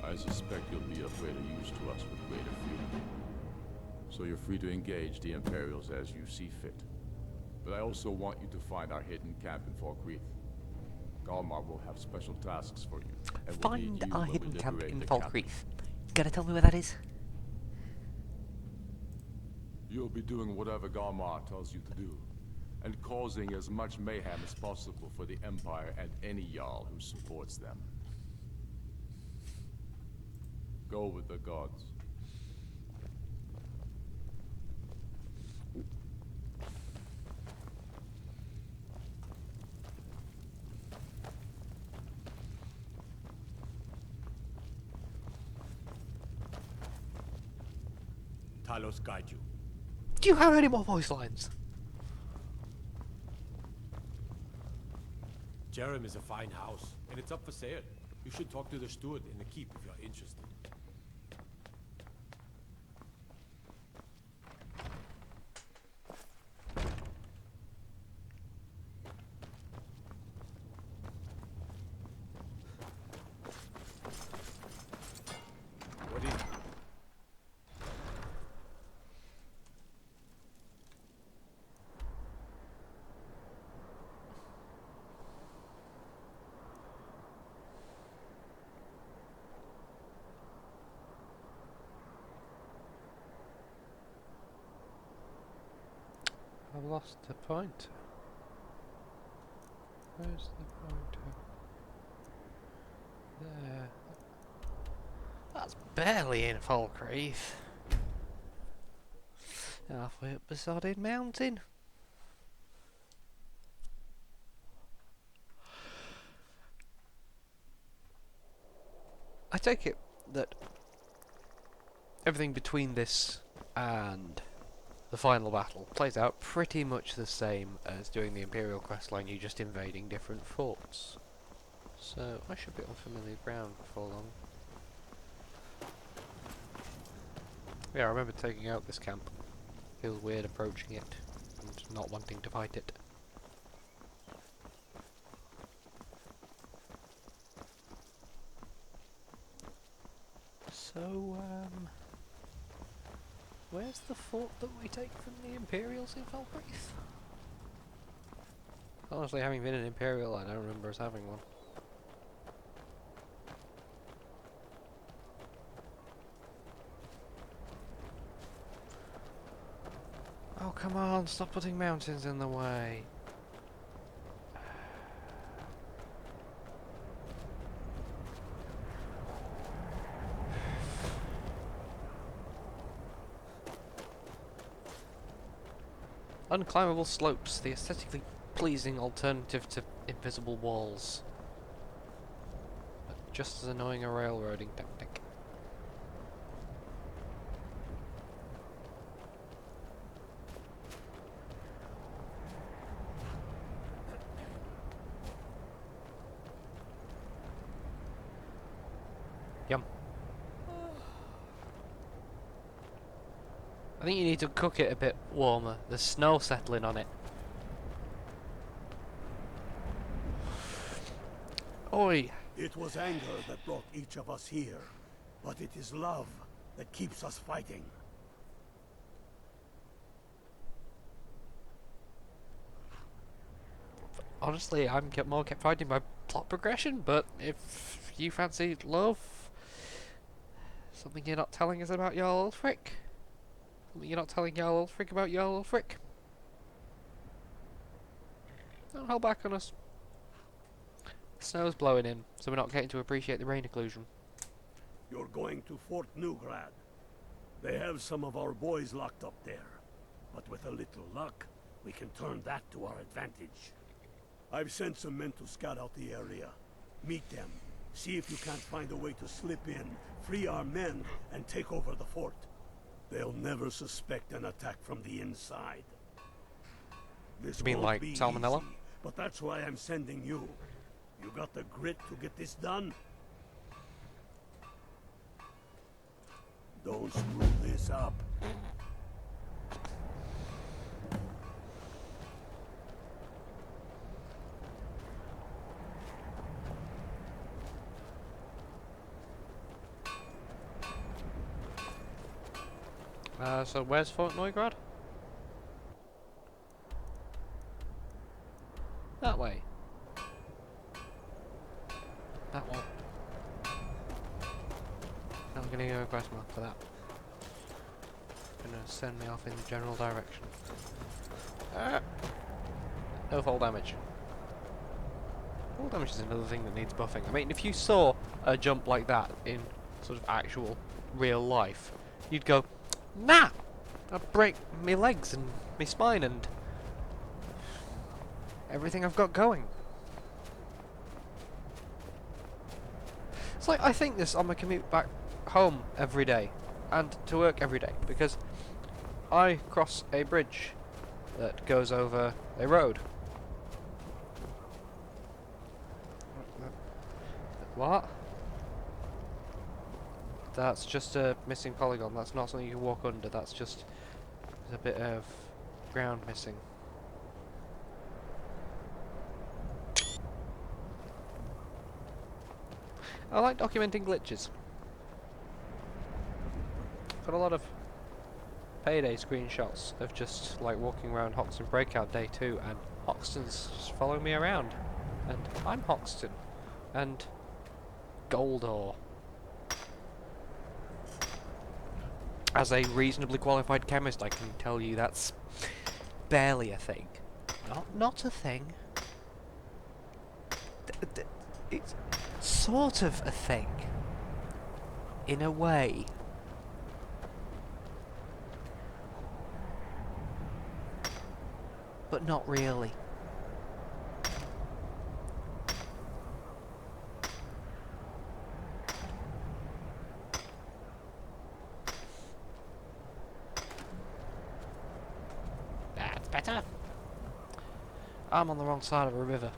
I suspect you'll be of greater use to us with greater freedom. So you're free to engage the Imperials as you see fit. But I also want you to find our hidden camp in Falkreath. Galmar will have special tasks for you. And will need Find you our when we hidden camp liberate in the Falkreath. captives. Gonna tell me where that is? You'll be doing whatever Galmar tells you to do, and causing as much mayhem as possible for the Empire and any Jarl who supports them. Go with the gods. Talos guide you. Do you have any more voice lines? Jerem is a fine house, and it's up for sale. You should talk to the steward in the keep if you're interested. What is it? I've lost the pointer. Where's the pointer? There. That's barely in Falkreath. Halfway up Besotted Mountain. I take it that everything between this and the final battle plays out pretty much the same as doing the Imperial questline, you just invading different forts. So I should be on familiar ground before long. Yeah, I remember taking out this camp. Feels weird approaching it and not wanting to fight it. So, Where's the fort that we take from the Imperials in Falkreath? Honestly, having been an Imperial, I don't remember us having one. Oh, come on, stop putting mountains in the way. Unclimbable slopes, the aesthetically pleasing alternative to invisible walls. But just as annoying a railroading tactic. Yum. I think you need to cook it a bit warmer. There's snow settling on it. Oi! It was anger that brought each of us here, but it is love that keeps us fighting. Honestly, I'm more kept fighting by plot progression, but if you fancy love, something you're not telling us about Jarl Ulfric? Something you're not telling Jarl Ulfric about Jarl Ulfric? Don't hold back on us. The snow's blowing in, so we're not getting to appreciate the rain occlusion. You're going to Fort Newgrad. They have some of our boys locked up there. But with a little luck, we can turn that to our advantage. I've sent some men to scout out the area. Meet them. See if you can't find a way to slip in, free our men, and take over the fort. They'll never suspect an attack from the inside. This You mean won't like be salmonella? easy, but that's why I'm sending you. You got the grit to get this done? Don't screw this up. So where's Fort Neugrad? That way. That one. I'm gonna go quest mark for that. Gonna send me off in the general direction. No fall damage. Fall damage is another thing that needs buffing. I mean, if you saw a jump like that in sort of actual real life, you'd go, nah! I'd break my legs and my spine and everything I've got going. It's like I think this on my commute back home every day and to work every day because I cross a bridge that goes over a road. What? That's just a missing polygon. That's not something you can walk under. That's just a bit of ground missing. I like documenting glitches. Got a lot of payday screenshots of just like walking around Hoxton Breakout Day 2 and Hoxton's just following me around. And I'm Hoxton. And Goldor. As a reasonably qualified chemist, I can tell you that's barely a thing. Not a thing. It's sort of a thing. In a way. But not really. That's better. I'm on the wrong side of a river.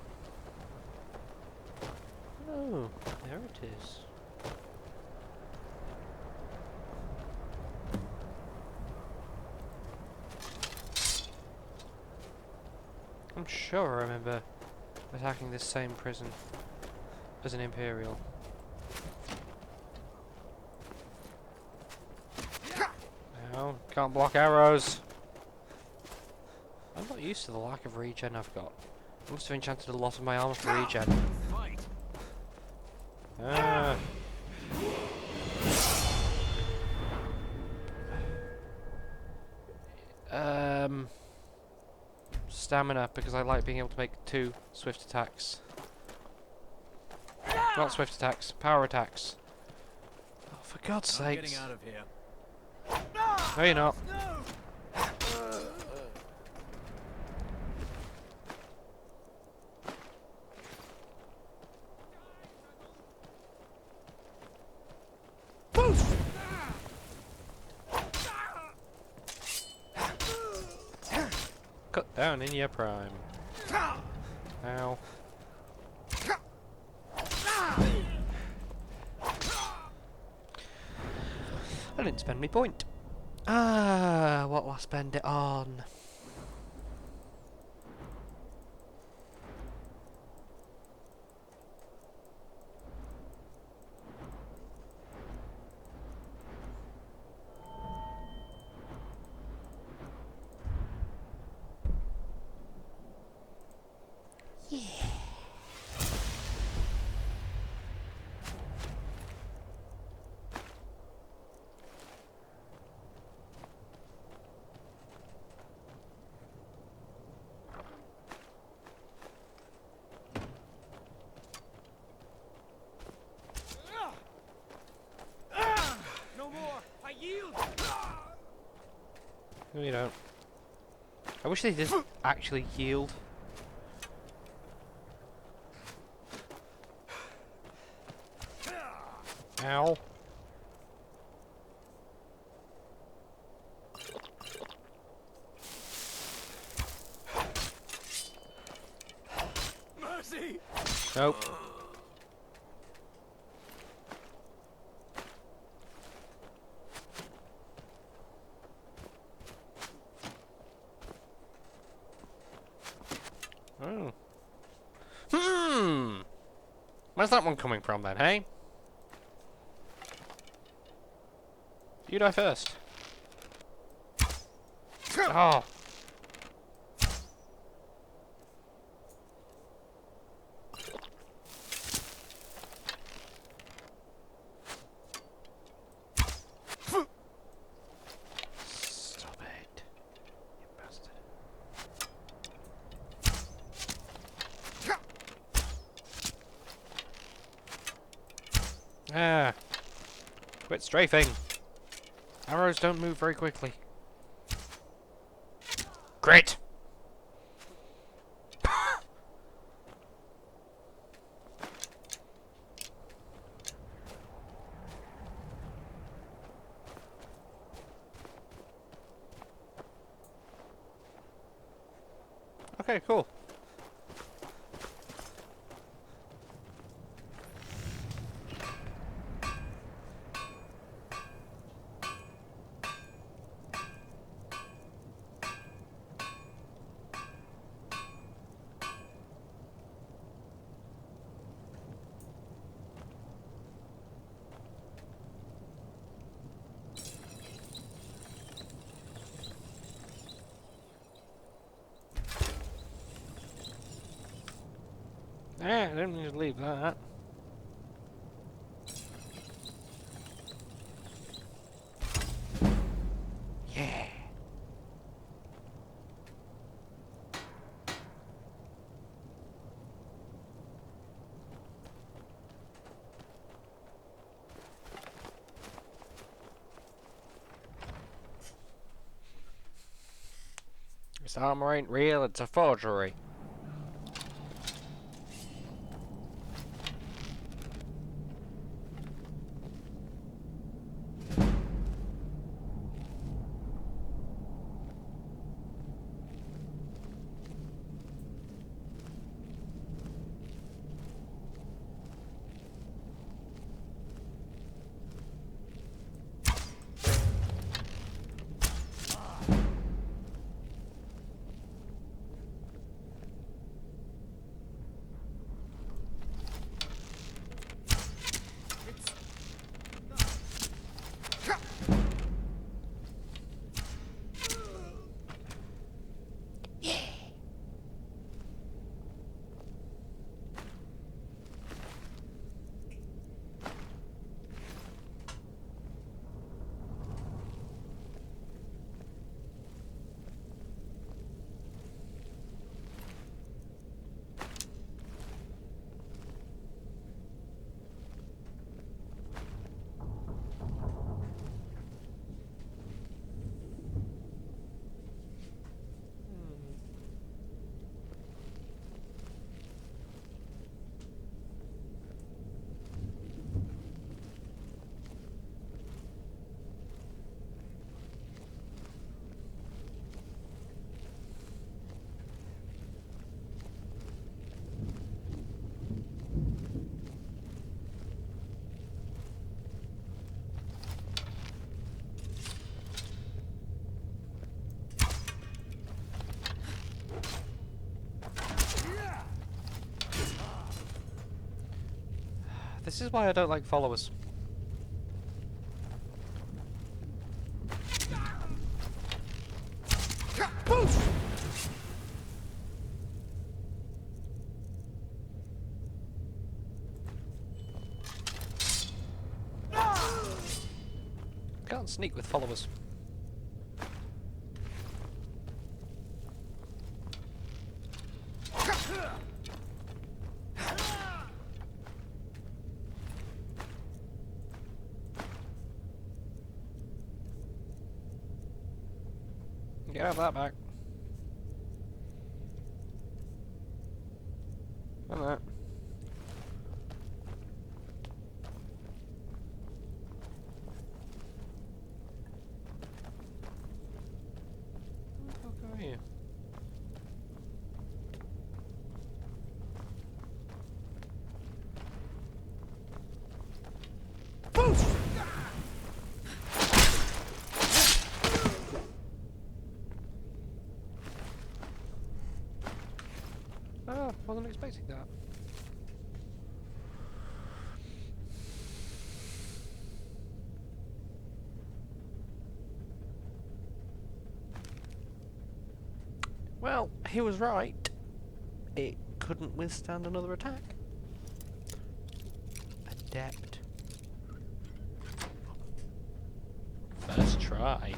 Oh, there it is. I'm sure I remember attacking this same prison as an Imperial. Ow, Can't block arrows. I'm not used to the lack of regen I've got. I must have enchanted a lot of my armor for regen. Ah. Stamina, because I like being able to make 2 swift attacks. Not swift attacks, power attacks. Oh, for God's sake! Getting out of here. No, you're not. Cut down in your prime. Ow. I didn't spend my point. Ah, what will I spend it on? No, you don't. I wish they did actually yield. Ow. Mercy! Nope. Oh. Where's that one coming from then, hey? You die first. Oh. Stop it, you bastard. Ah. Quit strafing. Arrows don't move very quickly. Great! Okay, cool. I didn't need to leave that. Yeah. This armor ain't real, it's a forgery. This is why I don't like followers. Can't sneak with followers. Get that back. And that. Where the fuck are you? Oh, wasn't expecting that. Well, he was right. It couldn't withstand another attack. Adept. First try.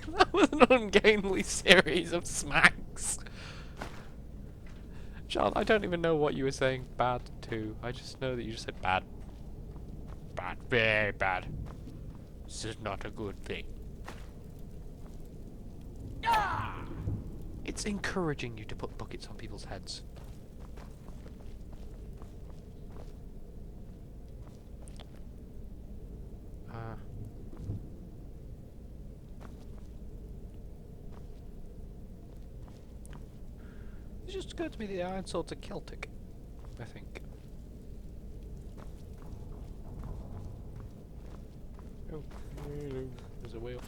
That was an ungainly series of smacks. John, I don't even know what you were saying bad to. I just know that you just said bad. Bad. Very bad. This is not a good thing. It's encouraging you to put buckets on people's heads. It just occurred to me the iron swords are Celtic, I think. Oh, there's a wheel.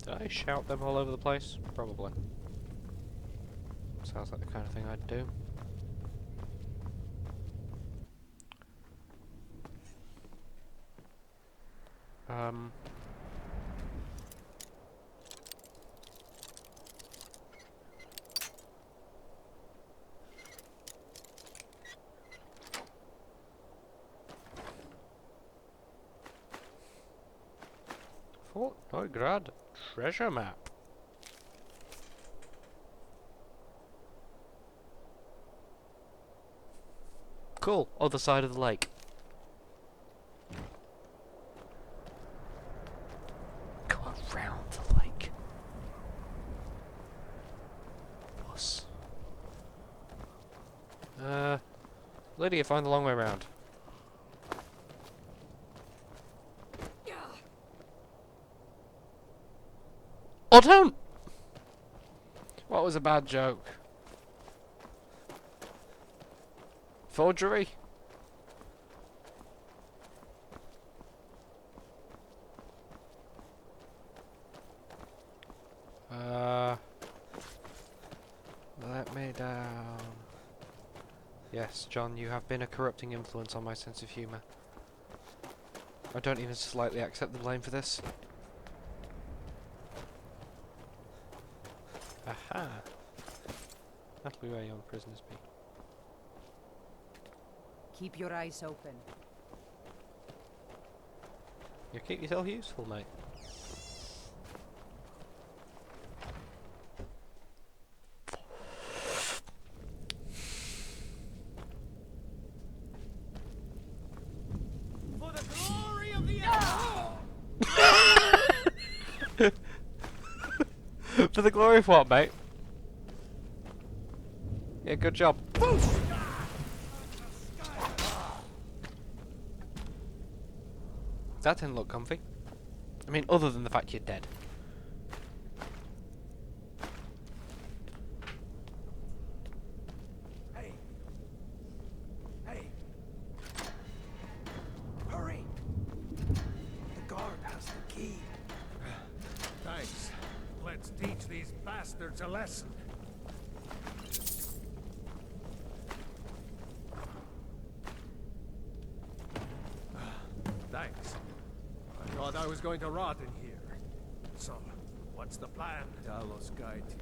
Did I shout them all over the place? Probably. Sounds like the kind of thing I'd do. Fort Neugrad treasure map. Cool. Other side of the lake. Go around the lake. Boss. Lydia, find the long way around. Oh, don't! What was a bad joke? Forgery? Let me down. Yes, John, you have been a corrupting influence on my sense of humour. I don't even slightly accept the blame for this. Aha! That'll be where young prisoners be. Keep your eyes open. You keep yourself useful, mate. For the glory of the For the glory of what, mate? Yeah, good job. That didn't look comfy. I mean, other than the fact you're dead. Hey! Hey! Hurry! The guard has the key. Thanks. Let's teach these bastards a lesson. Thanks. I thought I was going to rot in here. So, what's the plan? Talos guide you.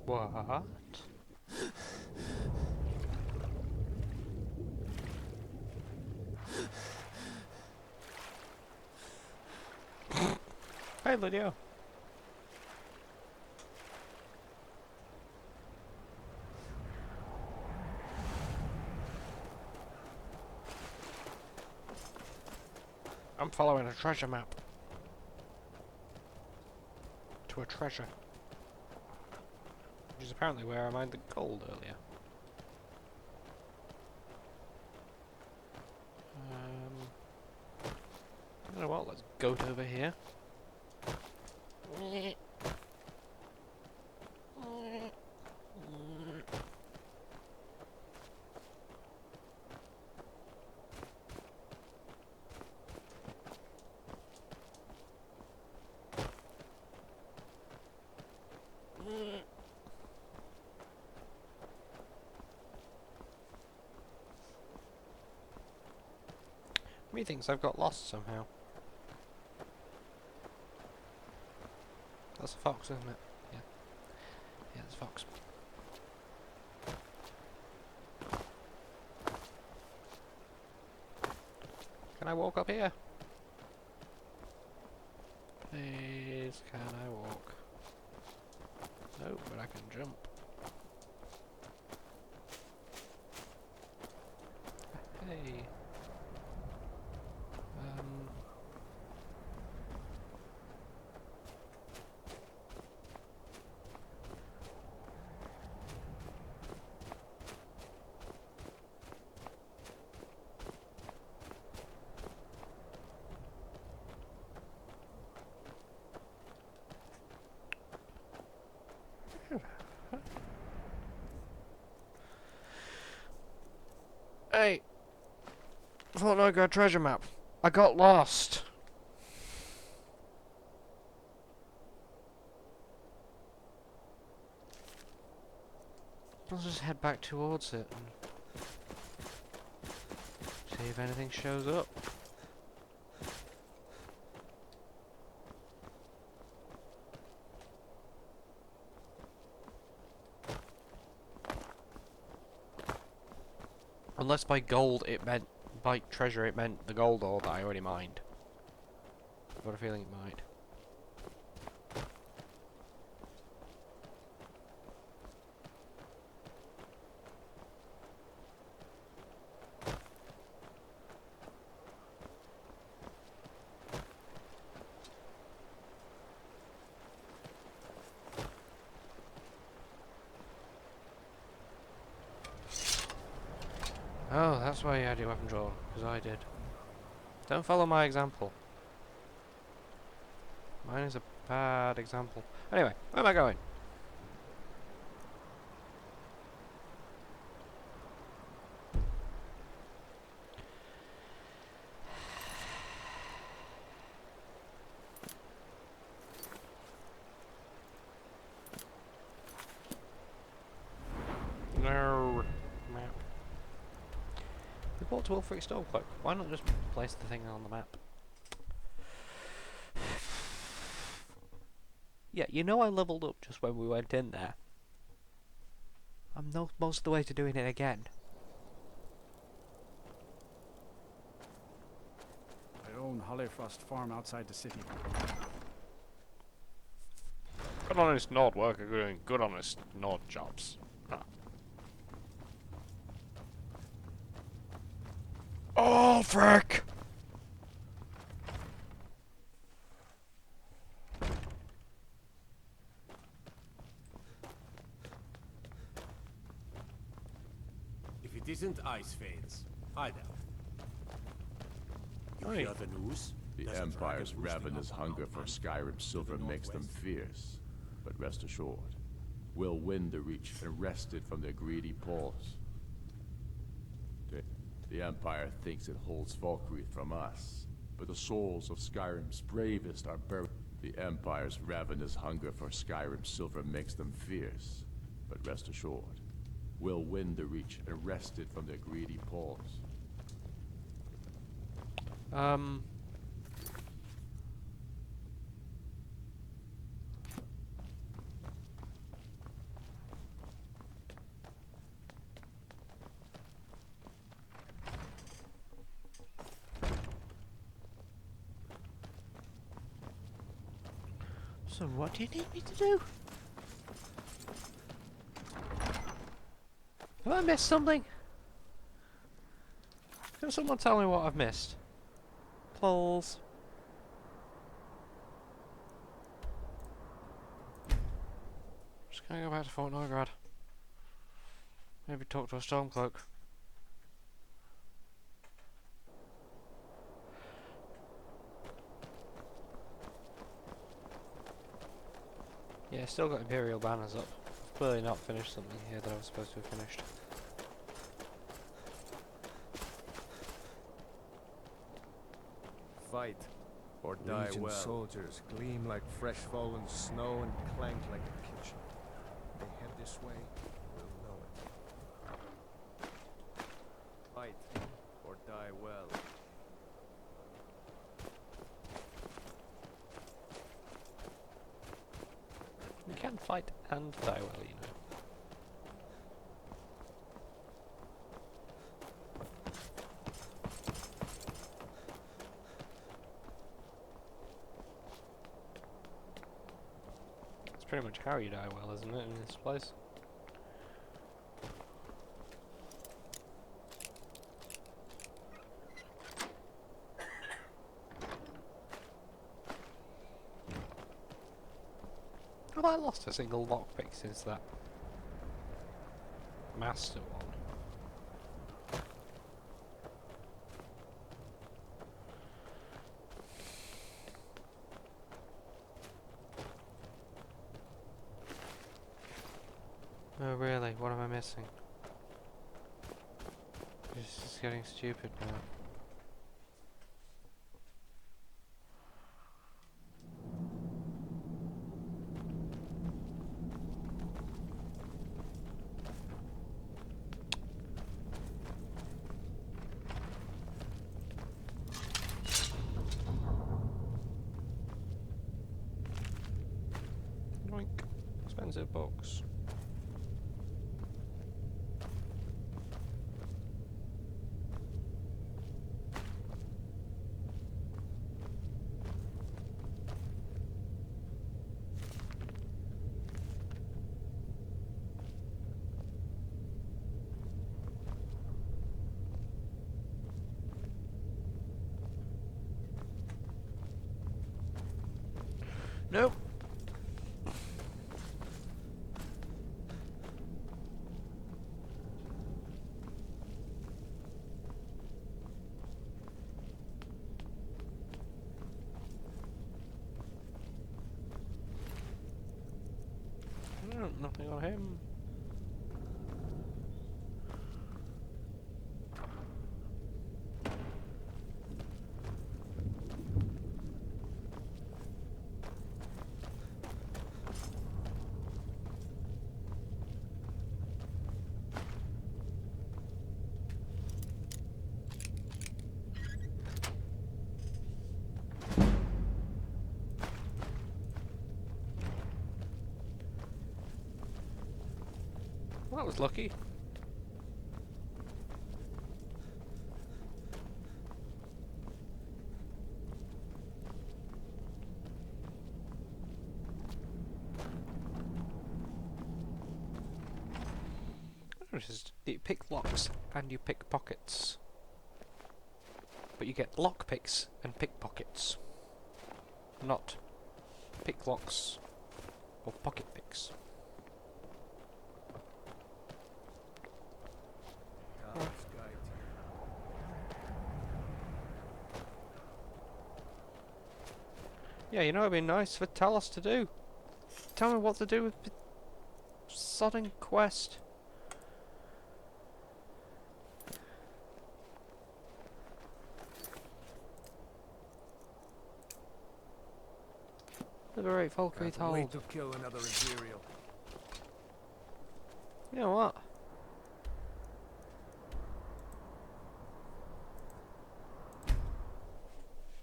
What? Hey, Lydia. I'm following a treasure map. To a treasure. Which is apparently where I mined the gold earlier. You know what, let's goat over here. Methinks I've got lost somehow. That's a fox, isn't it? Yeah. Yeah, it's a fox. Can I walk up here? Please, can I walk? No, but I can jump. Hey. Hey! I thought I got a treasure map. I got lost. Let's just head back towards it and see if anything shows up. Unless by gold it meant, by treasure it meant the gold ore that I already mined. I've got a feeling it might. Oh, that's why you had your weapon drawn, because I did. Don't follow my example. Mine is a bad example. Anyway, where am I going? No. Map. We bought to Ulfric Stormcloak. Why not just place the thing on the map? Yeah, you know I leveled up just when we went in there. I'm not most of the way to doing it again. I own Hollyfrost Farm outside the city. Good honest Nord worker doing good honest Nord jobs. Huh. Oh, frick! If it isn't ice veins, I doubt it. You Right. hear the news? The There's a Empire's dragon roosting ravenous up hunger on for Mount Skyrim silver makes them fierce. But rest assured, we'll win the Reach and wrest it from their greedy paws. The Empire thinks it holds Valkyrie from us, but the souls of Skyrim's bravest are buried. The Empire's ravenous hunger for Skyrim silver makes them fierce. But rest assured, we'll win the Reach and wrest it from their greedy paws. So what do you need me to do? Have I missed something? Can someone tell me what I've missed? Please. Just gonna go back to Fort Novigrad. Maybe talk to a Stormcloak. Yeah, still got Imperial banners up. I've clearly not finished something here that I was supposed to have finished. Fight or die Legion well. soldiers Gleam like fresh fallen snow and clank like a kitchen. They head this way, we'll know it. Fight or die well. You can fight and die well, you know. It's pretty much how you die well, isn't it, in this place? Have I lost a single lockpick since that master one? Oh really? What am I missing? This is getting stupid now. Yoink. Expensive books. Nope. No, nothing on him. Well, that was lucky. You pick locks and you pick pockets. But you get lock picks and pickpockets. Not pick locks or pocket picks. Yeah, you know it'd be nice for Talos to do. Tell me what to do with the sodding quest. Liberate Valkyrie Can't wait Hold. to kill another Imperial. You know what?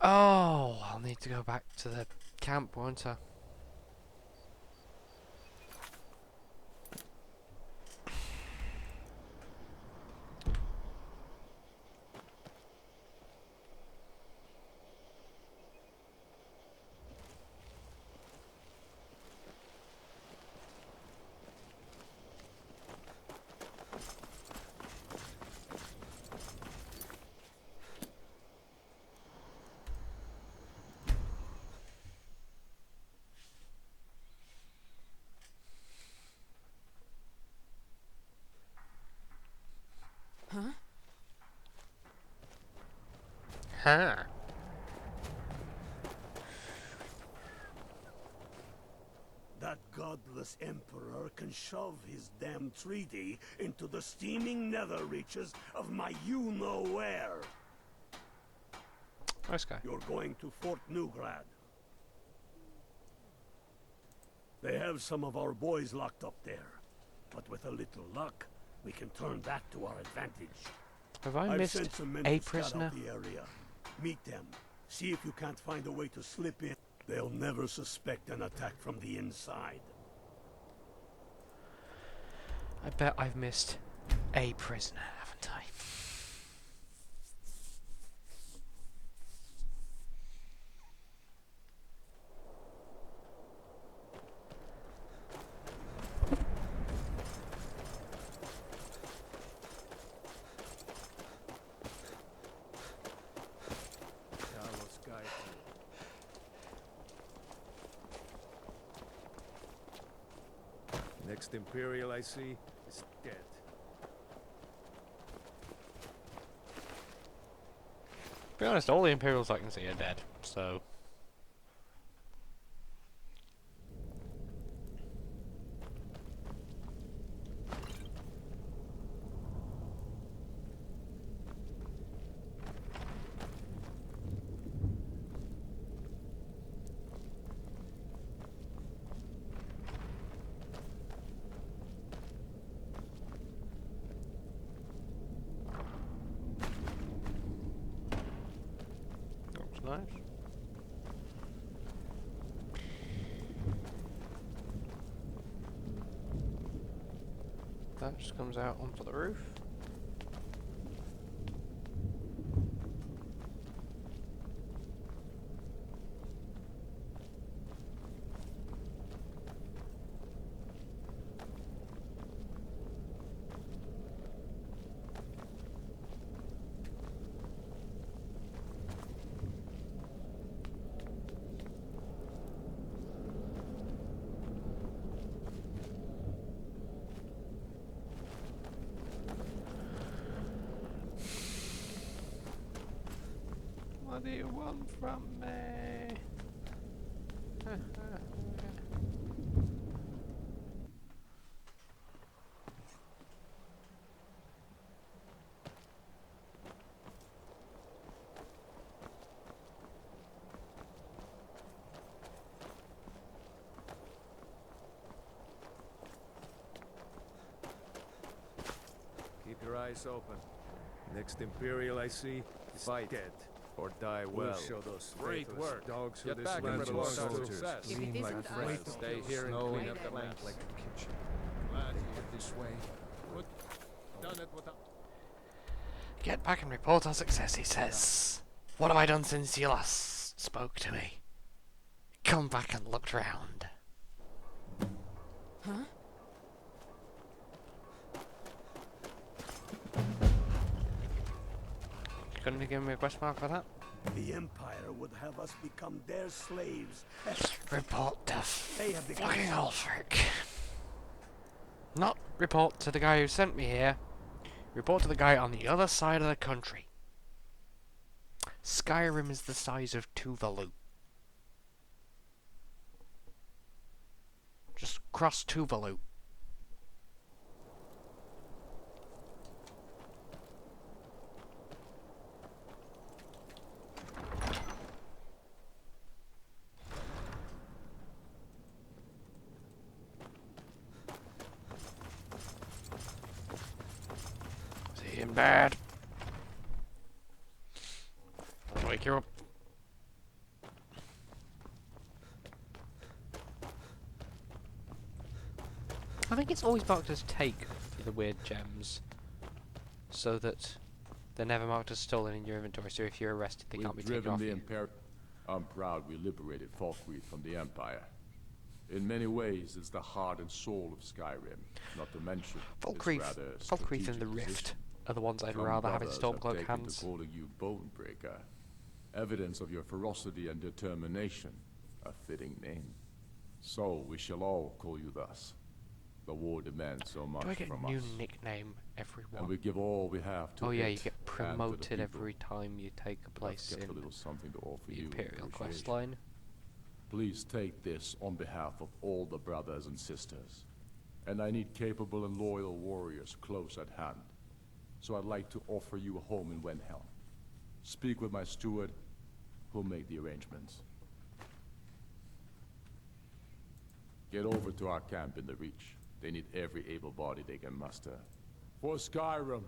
Oh, I'll need to go back to the camp, won't I? Huh? Huh. That godless emperor can shove his damn treaty into the steaming nether reaches of my you-know-where. Nice guy. You're going to Fort Newgrad. They have some of our boys locked up there. But with a little luck, we can turn that to our advantage. Have I I've missed sent some men a to scout prisoner? out the area. Meet them. See if you can't find a way to slip in. They'll never suspect an attack from the inside. I bet I've missed a prisoner, haven't I? Next Imperial I see is dead. To be honest, all the Imperials I can see are dead, so... That's nice. That just comes out onto the roof. What do you want from me? Keep your eyes open. Next Imperial I see is dead. Or die well. We'll show those Great faithless work. dogs who Get this back land and belongs report to. success. If it Lean like isn't us, friends. Stay here and clean up the mess like a kitchen. Glad you did this way. But done it without... Get back and report our success, he says. What have I done since you last spoke to me? Come back and looked round. Huh? Couldn't you give me a question mark for that? The Empire would have us become their slaves. Report to They have become... fucking Ulfric. Not report to the guy who sent me here. Report to the guy on the other side of the country. Skyrim is the size of Tuvalu. Just cross Tuvalu. See him bad. Don't wake you up. I think it's always marked as take for the weird gems, so that they're never marked as stolen in your inventory. So if you're arrested, they can't be taken off you. I'm proud we liberated Falkreath from the Empire. In many ways, it's the heart and soul of Skyrim. Not to mention, Falkreath and the Rift are the ones I'd rather have in Stormcloak hands. To calling you Bonebreaker. Evidence of your ferocity and determination. A fitting name. So we shall all call you thus. The war demands so much from us. Do I get a new nickname every one? And we give all we have to Oh yeah, it you get and to the promoted people. every time you take a place in a little something to offer the you Imperial in quest appreciation. line. Please take this on behalf of all the brothers and sisters. And I need capable and loyal warriors close at hand. So I'd like to offer you a home in Wendhelm. Speak with my steward, who'll make the arrangements. Get over to our camp in the Reach. They need every able body they can muster. For Skyrim!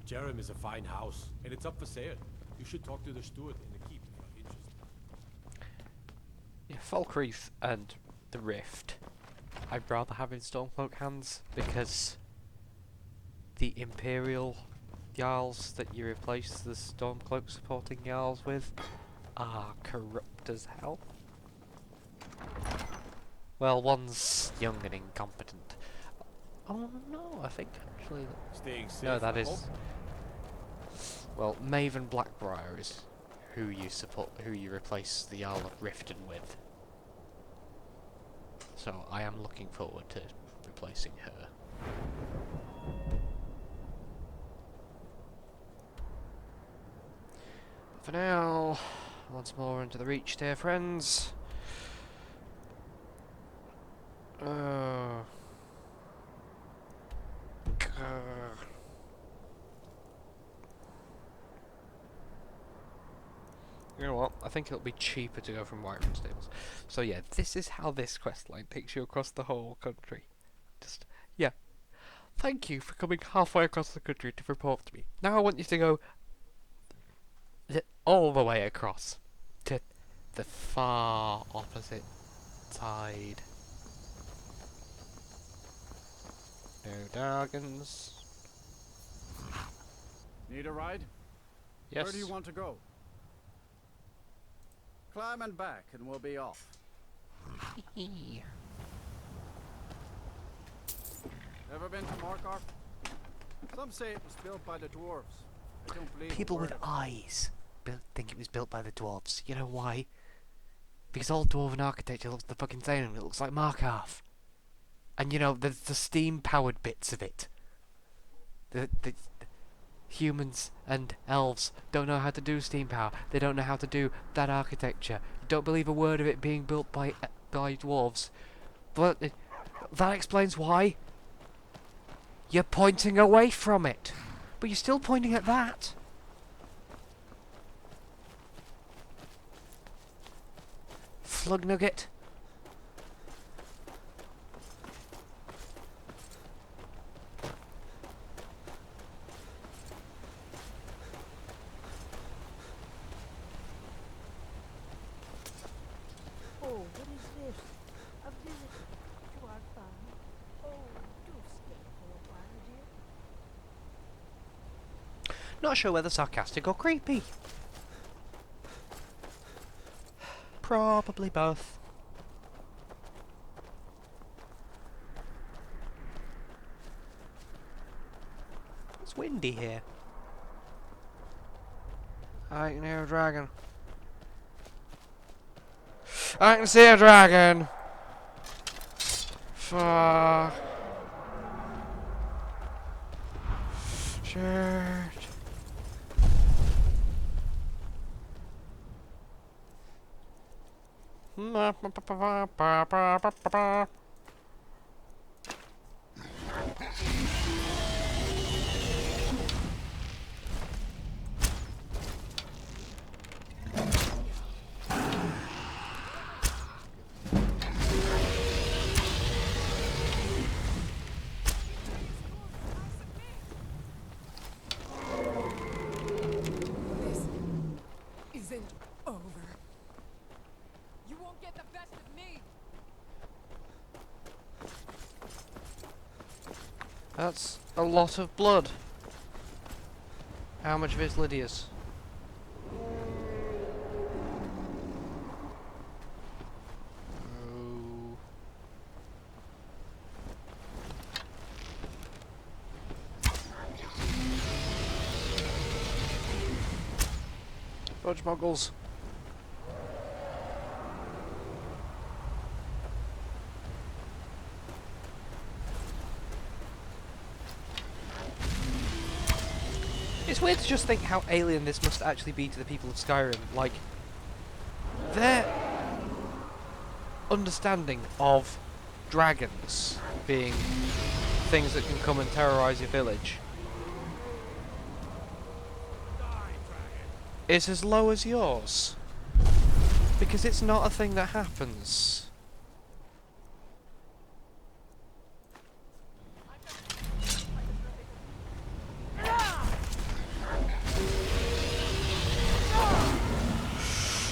Jerem is a fine house, and it's up for sale. You should talk to the steward in the keep if you're interested. Yeah, Falkreath and the Rift I'd rather have in Stormcloak hands, because the Imperial Jarls that you replace the Stormcloak supporting Jarls with are corrupt as hell. Well, one's young and incompetent. Oh no, I think actually Staying safe. no, that is... Well, Maven Blackbriar is who you support, who you replace the Jarl of Riften with. So I am looking forward to replacing her. But for now, once more into the Reach, dear friends. You know what? I think it'll be cheaper to go from Whiterun Stables. So yeah, this is how this quest line takes you across the whole country. Just, yeah. Thank you for coming halfway across the country to report to me. Now I want you to go all the way across to the far opposite side. No Dargans. Need a ride? Yes. Where do you want to go? Climb and back and we'll be off. Ever been to Markarth? Some say it was built by the dwarves. I don't believe People a with word of it. eyes think it was built by the dwarves. You know why? Because all dwarven architecture looks the fucking same and it looks like Markarth. And you know, there's the steam-powered bits of it. The humans and elves don't know how to do steam power. They don't know how to do that architecture. You don't believe a word of it being built by dwarves. But that explains why. You're pointing away from it. But you're still pointing at that. Slug nugget. Not sure whether sarcastic or creepy. Probably both. It's windy here. I can hear a dragon. I can see a dragon! Fuck. Shit. This isn't over. You won't get the best of me. That's a lot of blood. How much of it's Lydia's? Oh. Fudge muggles. It's weird to just think how alien this must actually be to the people of Skyrim. Like, their understanding of dragons being things that can come and terrorize your village is as low as yours. Because it's not a thing that happens.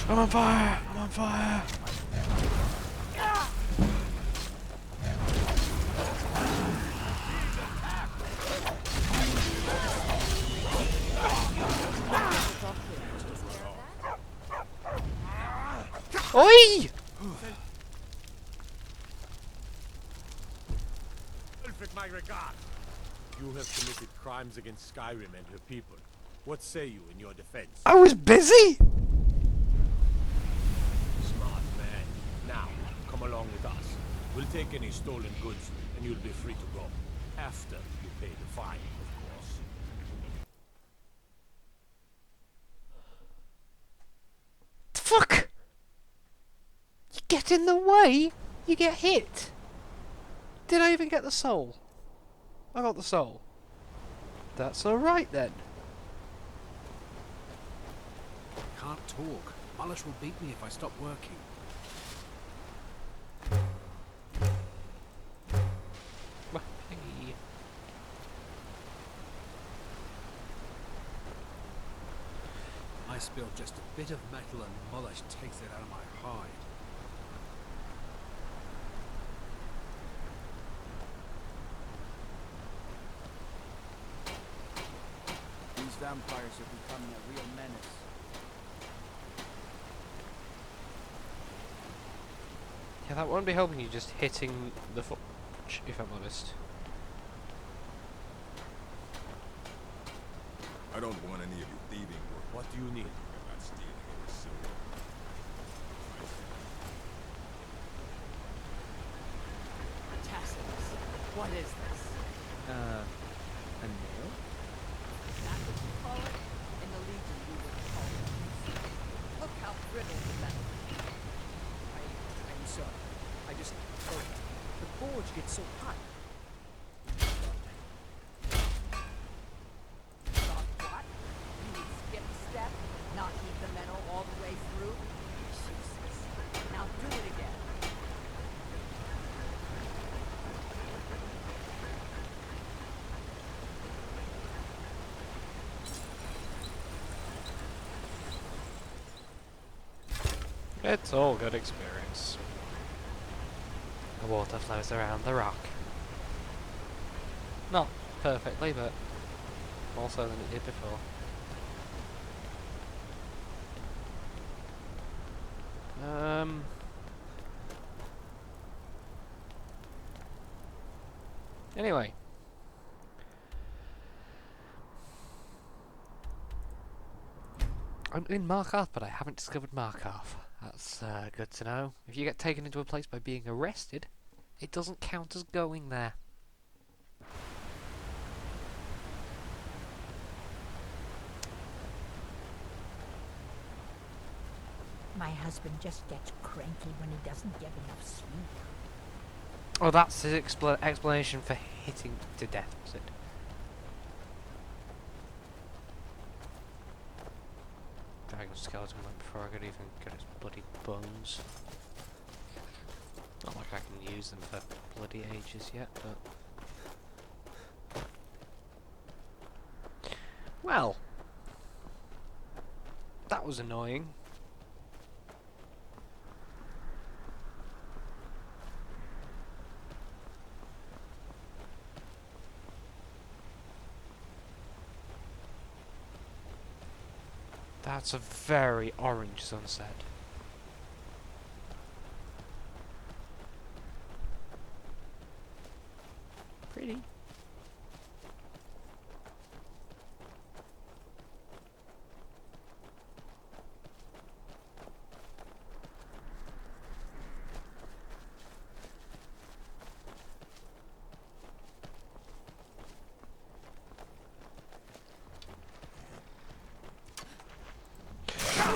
I'm on fire! I'm on fire! Oi! My regard. You have committed crimes against Skyrim and her people. What say you in your defense? I was busy! Smart man. Now, come along with us. We'll take any stolen goods, and you'll be free to go. After you pay the fine, of course. Fuck! You get in the way, you get hit. Did I even get the soul? I got the soul. That's alright then. Can't talk. Malish will beat me if I stop working. Hey. I spill just a bit of metal and Malish takes it out of my hide. These vampires are becoming a real menace. Yeah, that won't be helping you just hitting the foot, if I'm honest. I don't want any of your thieving work. What do you need? I'm not stealing any silver. Tacitus, what is this? A nail? That's what you call it? In the Legion, we would call it. Look how brittle the metal is. I'm sorry. I just... Oh, the forge gets so hot. Thought what? You would skip a step? Not heat the metal all the way through? Jesus. Now do it again. It's all good experience. The water flows around the rock. Not perfectly, but more so than it did before. Anyway. I'm in Markarth, but I haven't discovered Markarth. That's good to know. If you get taken into a place by being arrested, it doesn't count as going there. My husband just gets cranky when he doesn't get enough sleep. Oh, that's his explanation for hitting to death, was it? Dragon skeleton went before I could even get its bloody bones. Not like I can use them for bloody ages yet, but... Well... That was annoying. That's a very orange sunset. Pretty.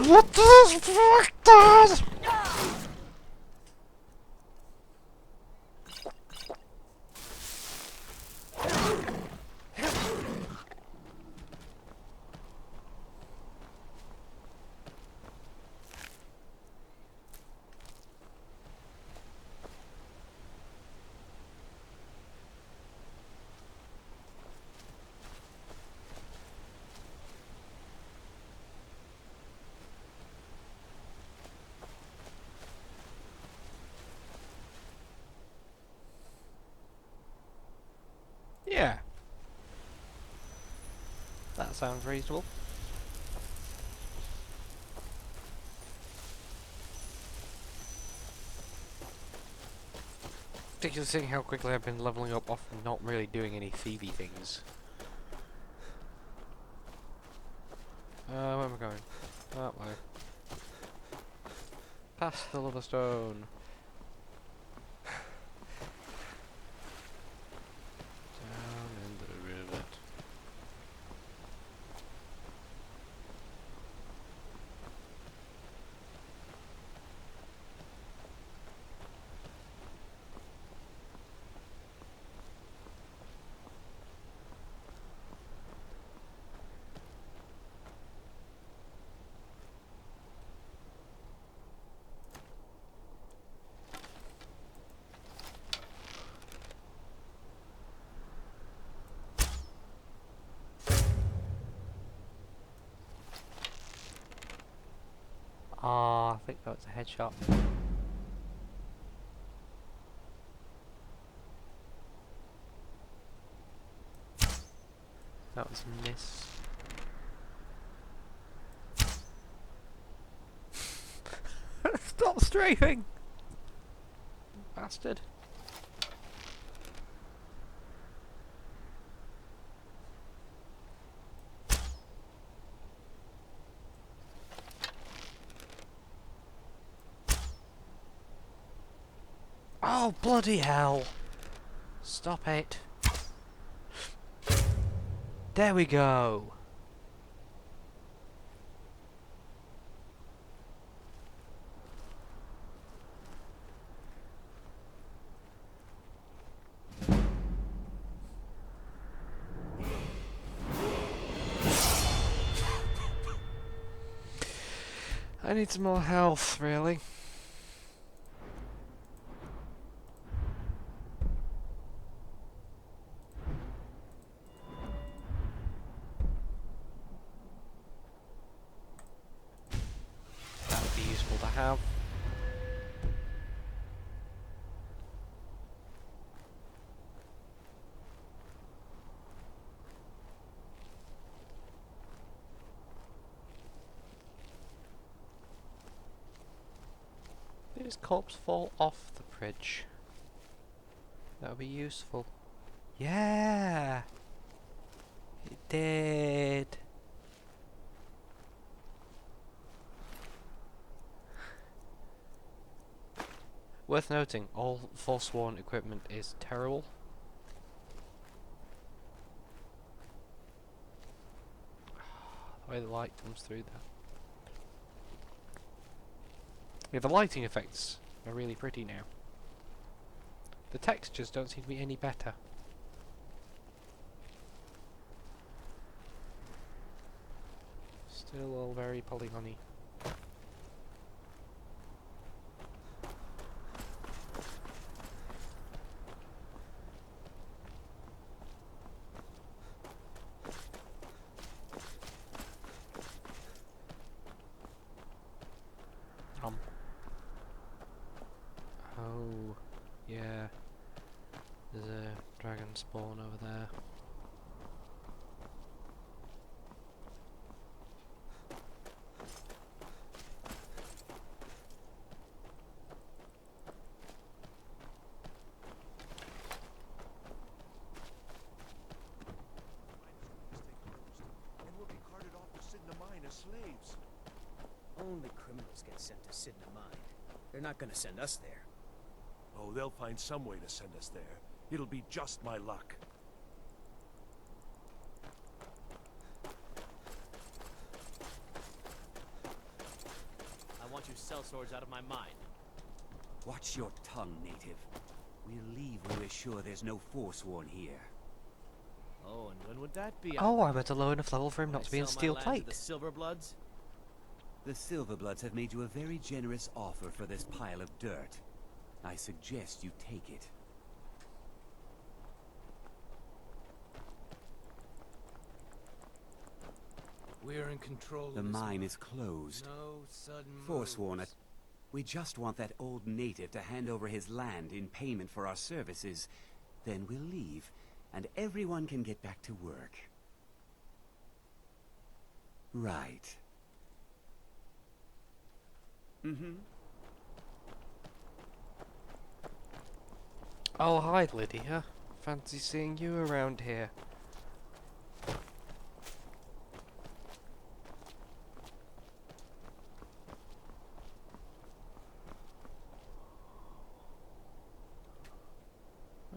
What the fuck, Dad? Yeah. That sounds reasonable. Particularly seeing how quickly I've been leveling up off not really doing any thievy things. Where am I going? That way. Past the lava stone. Down in the river. Ah, I think that was a headshot. That was a miss. Stop strafing! Bastard. Oh, bloody hell! Stop it. There we go. I need some more health, really. That would be useful to have. his corpse fall off the bridge? That would be useful. Yeah! It did! Worth noting, all Forsworn equipment is terrible. The way the light comes through there. Yeah, the lighting effects are really pretty now. The textures don't seem to be any better. Still all very polygony. Oh, yeah. There's a dragon spawn over there. And we'll be carted off to Sidna Mine as slaves. Only criminals get sent to Sidna Mine. They're not gonna send us there. Oh, they'll find some way to send us there. It'll be just my luck. I want you sellswords out of my mind. Watch your tongue, native. We'll leave when we're sure there's no Forsworn here. Oh, and when would that be? Oh, I'm at a low enough level for him not to be in steel plate. The Silverbloods? The Silverbloods have made you a very generous offer for this pile of dirt. I suggest you take it. We're in control The of this mine is closed. No sudden Forsworn, moves. we just want that old native to hand over his land in payment for our services. Then we'll leave, and everyone can get back to work. Right. Mm-hmm. Oh, hi, Lydia. Fancy seeing you around here.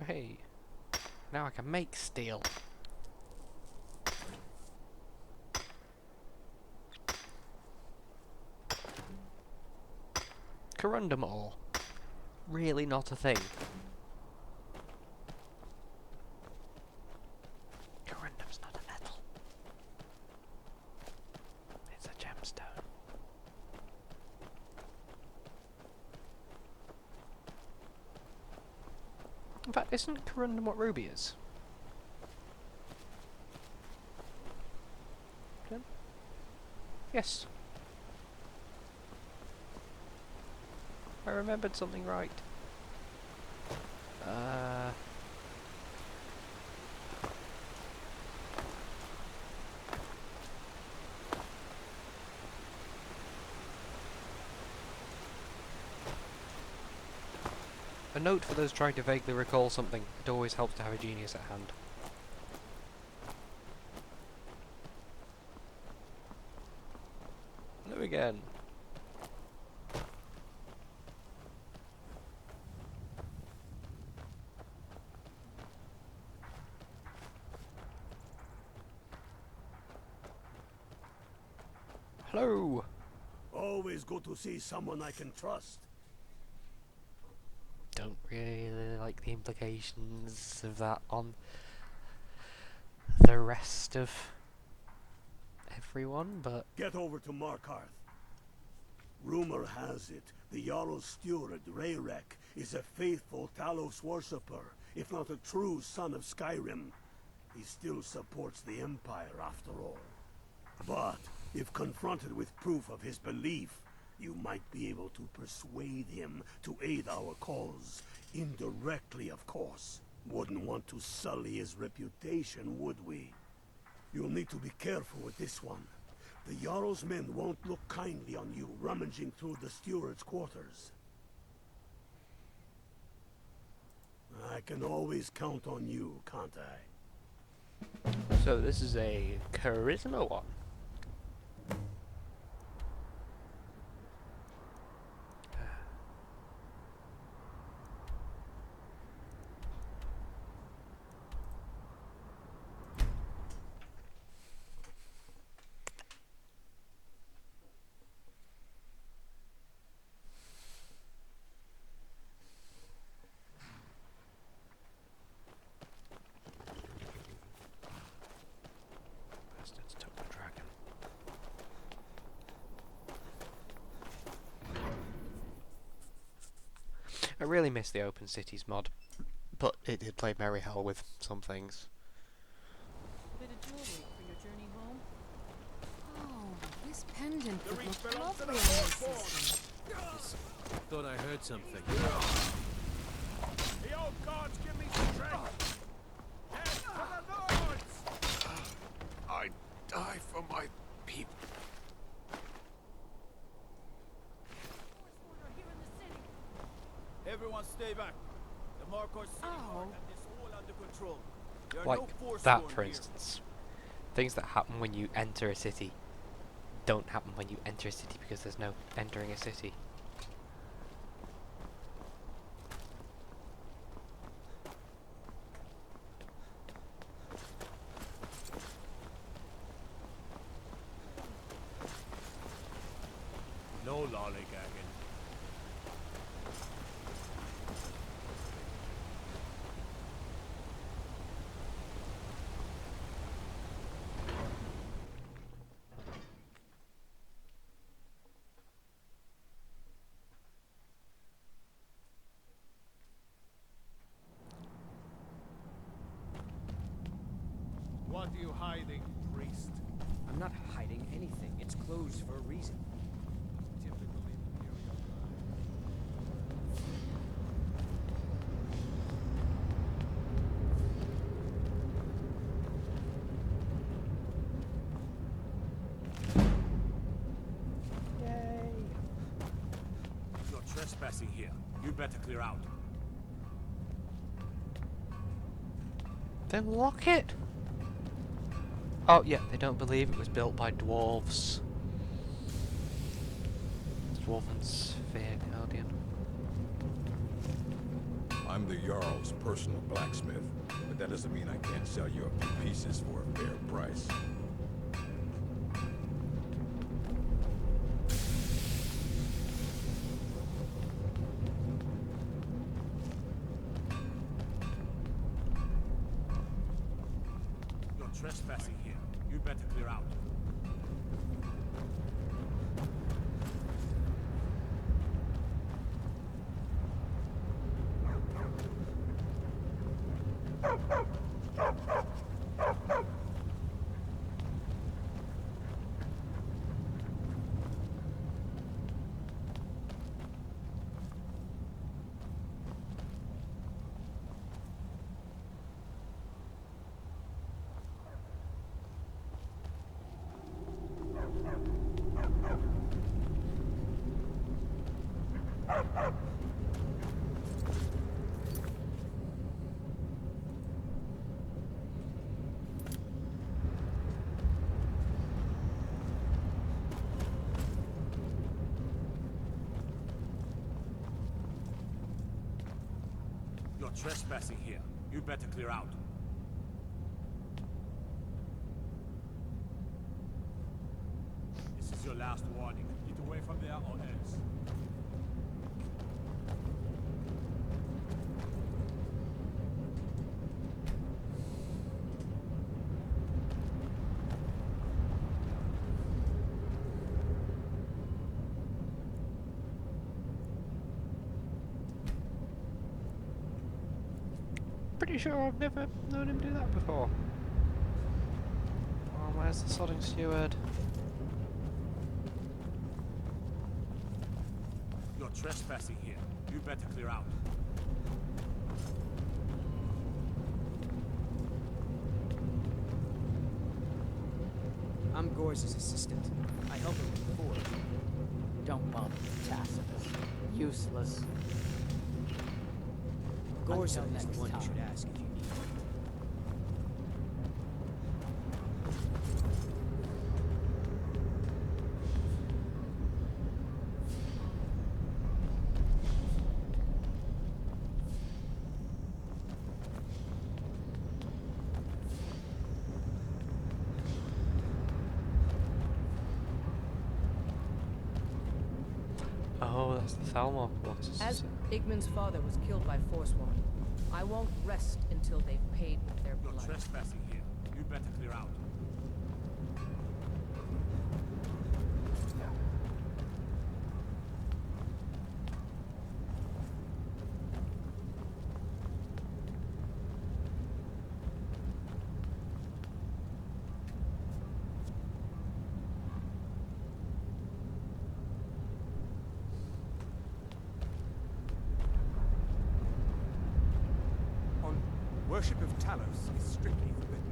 Hey, now I can make steel. Corundum ore. Really not a thing. Corundum's not a metal. It's a gemstone. In fact, isn't corundum what ruby is? Yes. I remembered something right. A note for those trying to vaguely recall something. It always helps to have a genius at hand. Hello again. Hello. Always good to see someone I can trust. Don't really like the implications of that on the rest of everyone, but... Get over to Markarth. Rumor has it, the Jarl's steward, Rayrek, is a faithful Talos worshipper, if not a true son of Skyrim. He still supports the Empire, after all. But, if confronted with proof of his belief, you might be able to persuade him to aid our cause. Indirectly, of course. Wouldn't want to sully his reputation, would we? You'll need to be careful with this one. The Jarl's men won't look kindly on you rummaging through the steward's quarters. I can always count on you, can't I? So this is a charisma one. Bastards took the dragon. I really miss the Open Cities mod, but it did play merry hell with some things. Bit of jewelry for your journey home. Oh, this pendant The would reach look belongs to lovely the on your Hawthorne. system. Thought I heard something. The old gods give me strength. Head for the lords. I die for my people. Everyone stay back. The Markor City Guard have this all under control. There are Like no force that, sworn for here. instance. Things that happen when you enter a city don't happen when you enter a city because there's no entering a city. No lollygagging. What are you hiding, priest? I'm not hiding anything. It's closed for a reason. Typical Imperial Yay! You're trespassing here. You better clear out. Then lock it! Oh yeah, they don't believe it was built by dwarves. Dwarven Sphere Guardian. I'm the Jarl's personal blacksmith, but that doesn't mean I can't sell you a few pieces for a fair price. You're trespassing here. You better clear out. You're trespassing here. You better clear out. This is your last warning. Get away from there or else. Pretty sure I've never known him do that before. Oh, where's the sodding steward? You're trespassing here. You better clear out. I'm Gor's assistant. I help him with the forge. Don't bother with Tacitus. Useless. Gorza Until is the next one time. you should ask if you need it. Oh, that's the Thalmor quarters. As Igman's father was killed by Forsworn, I won't rest until they've paid with their You're blood. trespassing here. You better clear out. Worship of Talos is strictly forbidden.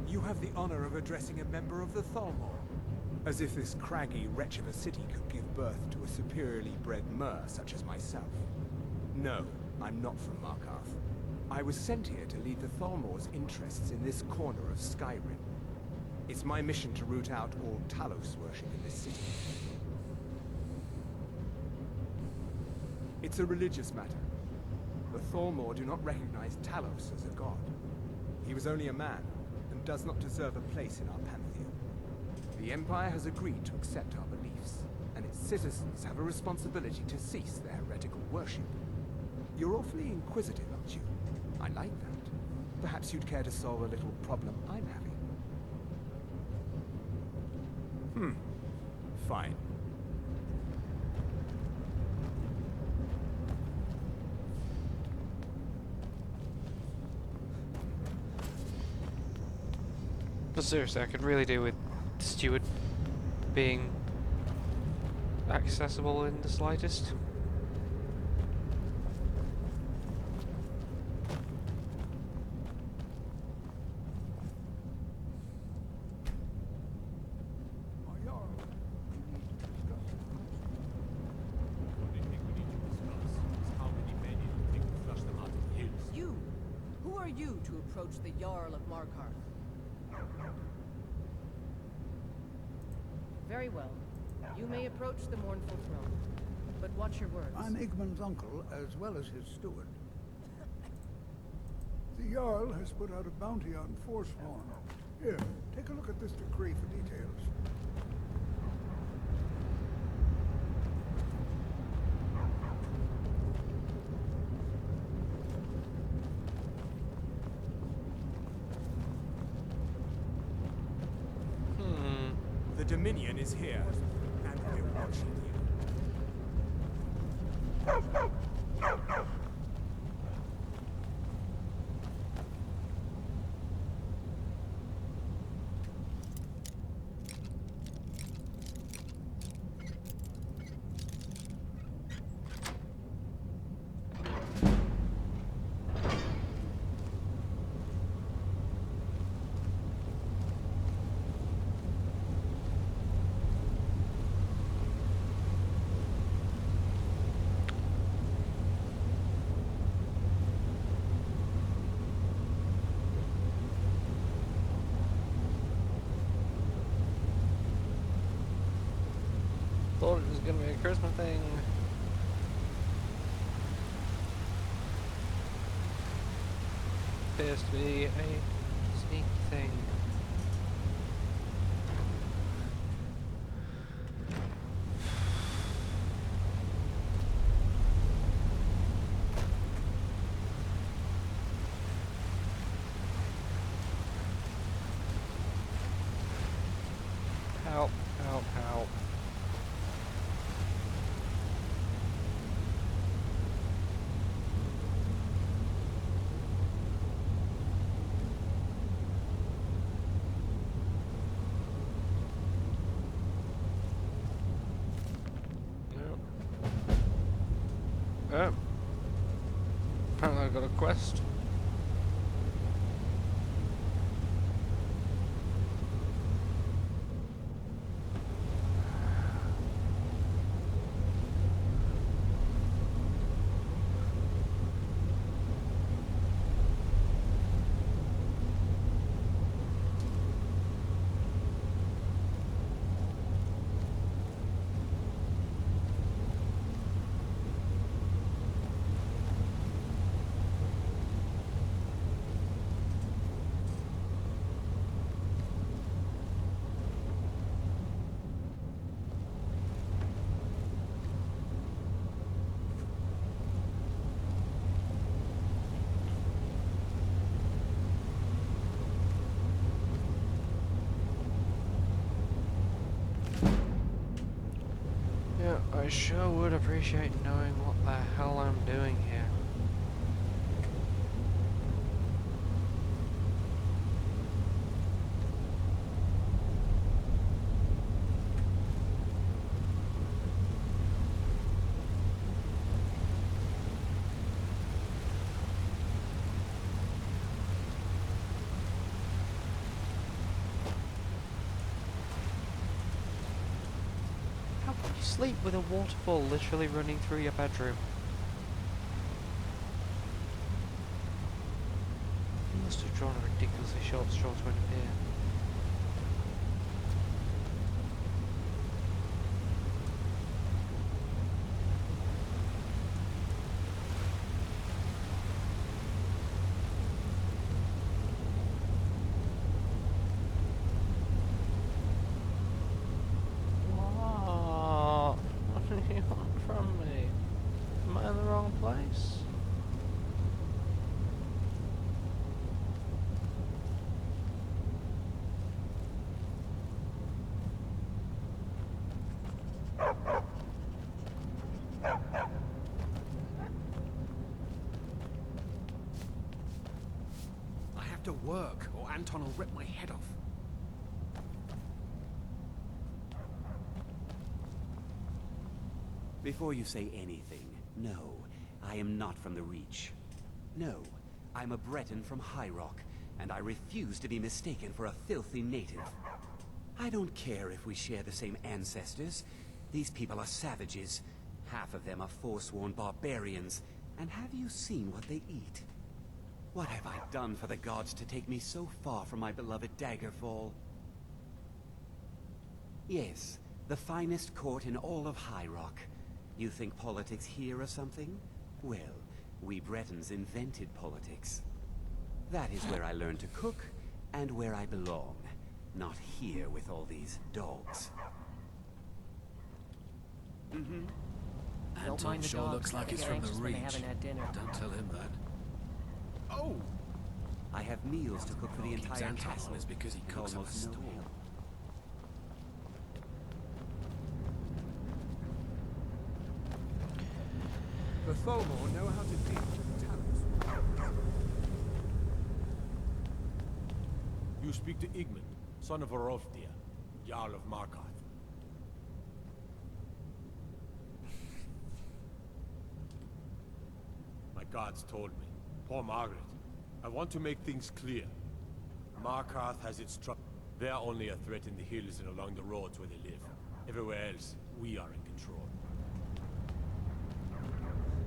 You have the honor of addressing a member of the Thalmor. As if this craggy wretch of a city could give birth to a superiorly bred mer such as myself. No, I'm not from Markarth. I was sent here to lead the Thalmor's interests in this corner of Skyrim. It's my mission to root out all Talos worship in this city. It's a religious matter. The Thalmor do not recognize Talos as a god. He was only a man, and does not deserve a place in our pantheon. The Empire has agreed to accept our beliefs, and its citizens have a responsibility to cease their heretical worship. You're awfully inquisitive, aren't you? I like that. Perhaps you'd care to solve a little problem I'm having. Fine. But seriously, I could really do with the steward being accessible in the slightest. What do you think we need to discuss? Is how many men it'll take to flush them out of the hills. You! Who are you to approach the Jarl of Markarth? Very well. You may approach the mournful throne, but watch your words. I'm Igman's uncle, as well as his steward. The Jarl has put out a bounty on Forsworn. Here, take a look at this decree for details. The Dominion is here, and we're watching you. Thought it was gonna be a charisma thing. Appears to be a sneaky thing. Help, help, help. Oh. Apparently I got a quest. I sure would appreciate knowing what the hell I'm doing here. How can you sleep with a waterfall literally running through your bedroom? You must have drawn a ridiculously short straw to end up here. What do you want from me? Am I in the wrong place? I have to work, or Anton will rip my head off. Before you say anything, no, I am not from the Reach. No, I'm a Breton from High Rock, and I refuse to be mistaken for a filthy native. I don't care if we share the same ancestors. These people are savages. Half of them are forsworn barbarians. And have you seen what they eat? What have I done for the gods to take me so far from my beloved Daggerfall? Yes, the finest court in all of High Rock. You think politics here or something? Well, we Bretons invented politics. That is where I learned to cook, and where I belong. Not here with all these dogs. Mm-hmm. Don't mind Anton the sure dogs. looks like They he's get from the anxious when they Reach. haven't had dinner. Don't tell him that. Oh! I have meals to cook for the What keeps entire Anton castle. on is because he and cooks up a almost no storm. help. The Tholmor know how to deal with talents. You speak to Igmund, son of Orolfdir, Jarl of Markarth. My gods told me. Poor Margaret. I want to make things clear. Markarth has its trouble. They're only a threat in the hills and along the roads where they live. Everywhere else, we are in control.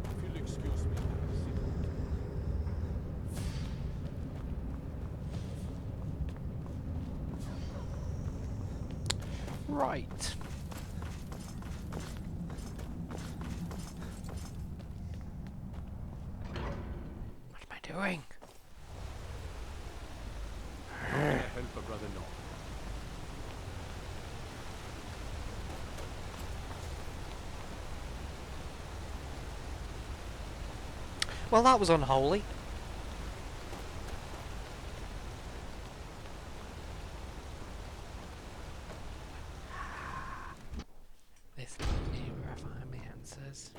If you'll excuse me. Right. What am I doing? Help a brother know. Well, that was unholy. This you verify my answers.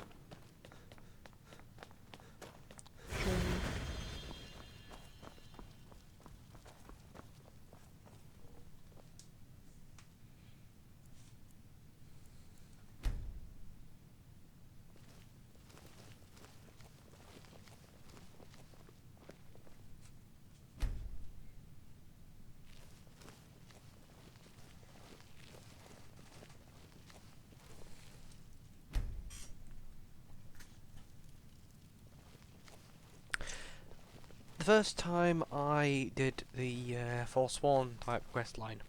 The first time I did the Forsworn type quest line,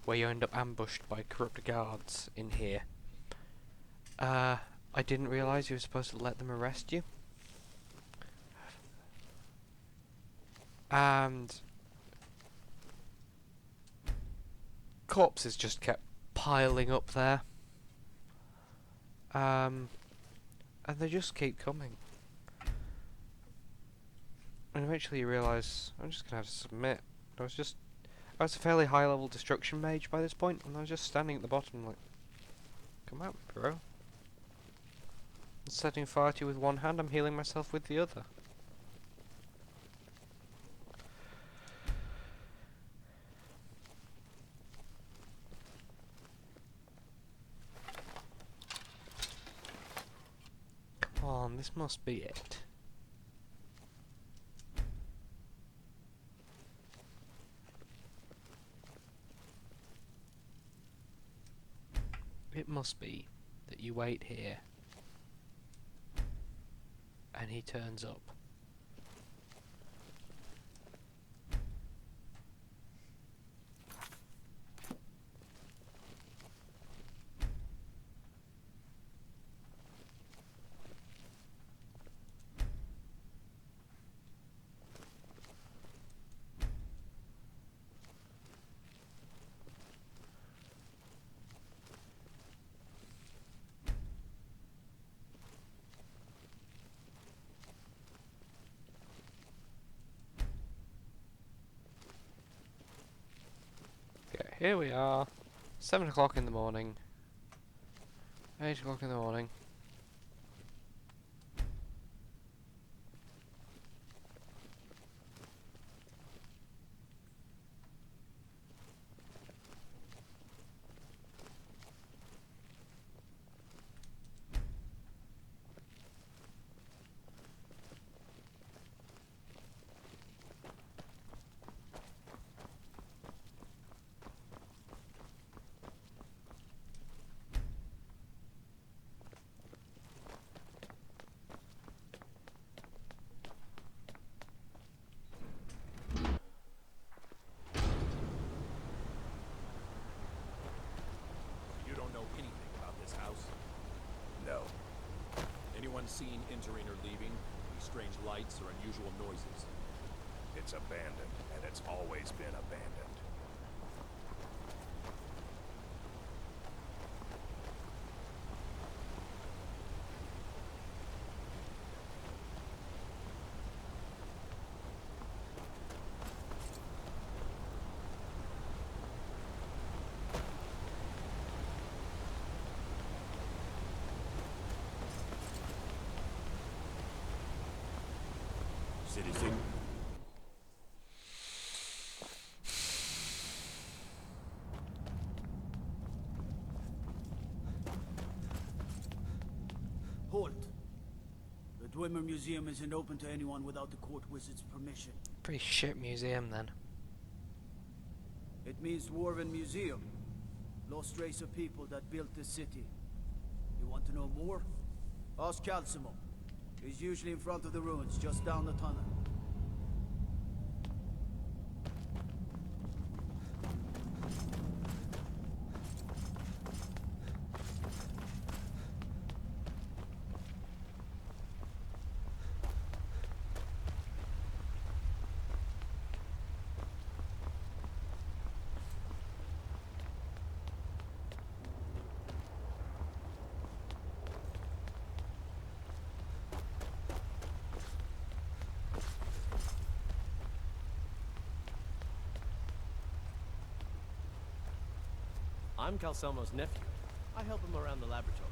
where you end up ambushed by corrupt guards in here, I didn't realise you were supposed to let them arrest you. And corpses just kept piling up there. And they just keep coming. And eventually you realise, I'm just gonna have to submit. I was a fairly high level destruction mage by this point, and I was just standing at the bottom like, come at me, bro. Setting fire to you with one hand, I'm healing myself with the other. Come on, this must be it. It must be that you wait here and he turns up. Okay, here we are. 7 o'clock in the morning. 8 o'clock in the morning. You don't know anything about this house? No. Anyone seen entering or leaving? Any strange lights or unusual noises? It's abandoned, and it's always been abandoned. Citizen. Halt. The Dwemer Museum isn't open to anyone without the court wizard's permission. Pretty shit museum then. It means Dwarven Museum. Lost race of people that built this city. You want to know more? Ask Calcimo. He's usually in front of the ruins, just down the tunnel. I'm Calcelmo's nephew. I help him around the laboratory.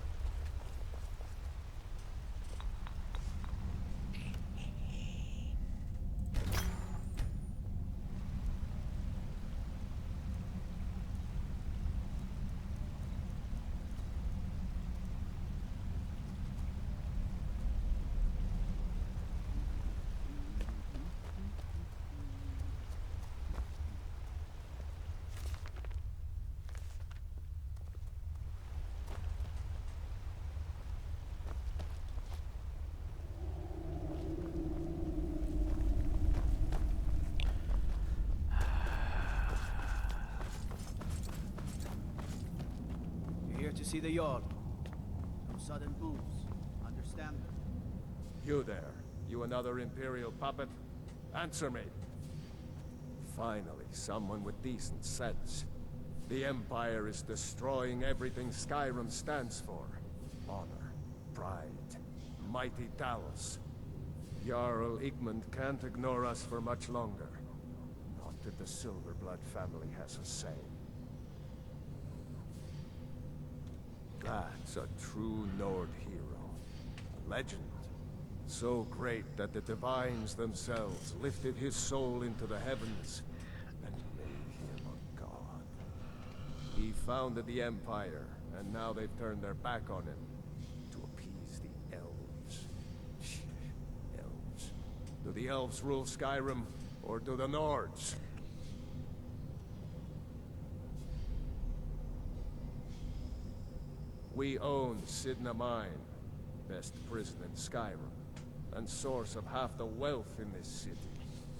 Here to see the Jarl. No sudden moves. Understand them. You there. You another Imperial puppet? Answer me. Finally, someone with decent sense. The Empire is destroying everything Skyrim stands for. Honor, pride, mighty Talos. Jarl Igmund can't ignore us for much longer. Not if the Silverblood family has a say. That's a true Nord hero. legend. So great that the divines themselves lifted his soul into the heavens and made him a god. He founded the Empire, and now they've turned their back on him to appease the elves. Elves. Do the elves rule Skyrim, or do the Nords? We own Sidna Mine, best prison in Skyrim, and source of half the wealth in this city.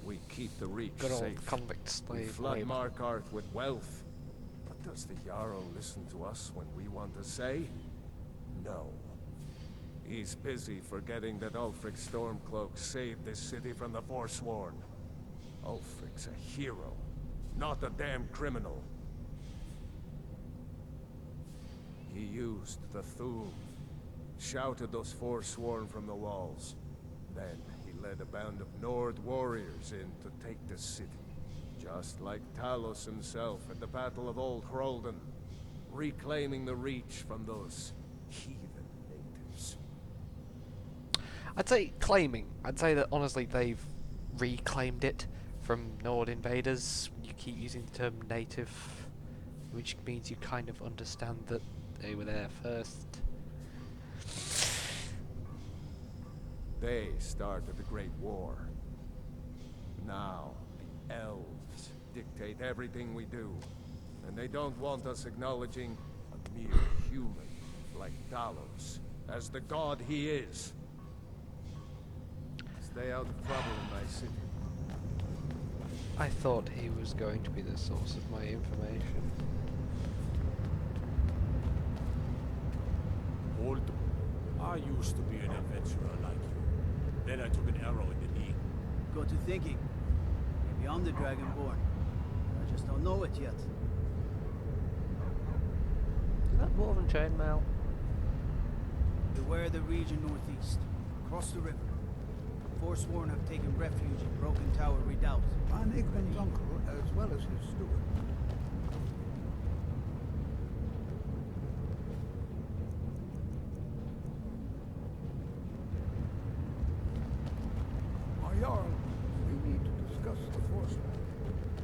We keep the Reach Good old safe. convict We slave flood labor. Markarth with wealth. But does the Jarl listen to us when we want to say? No. He's busy forgetting that Ulfric Stormcloak saved this city from the Forsworn. Ulfric's a hero, not a damn criminal. He used the Thum, shouted those Forsworn from the walls. Then he led a band of Nord warriors in to take the city. Just like Talos himself at the Battle of Old Hroldan, reclaiming the Reach from those heathen natives. I'd say claiming. I'd say that honestly they've reclaimed it from Nord invaders. You keep using the term native, which means you kind of understand that they were there first. They started the Great War. Now, the elves dictate everything we do. And they don't want us acknowledging a mere human like Talos as the god he is. Stay out of trouble in my city. I thought he was going to be the source of my information. Hold. I used to be an adventurer like you. Then I took an arrow in the knee. Got to thinking. Maybe I'm the Dragonborn. I just don't know it yet. Is that more than chainmail? Beware the region northeast. Across the river. Forsworn have taken refuge in Broken Tower Redoubt. I'm Igman's uncle, as well as his steward. My Jarl, we need to discuss the Forsworn.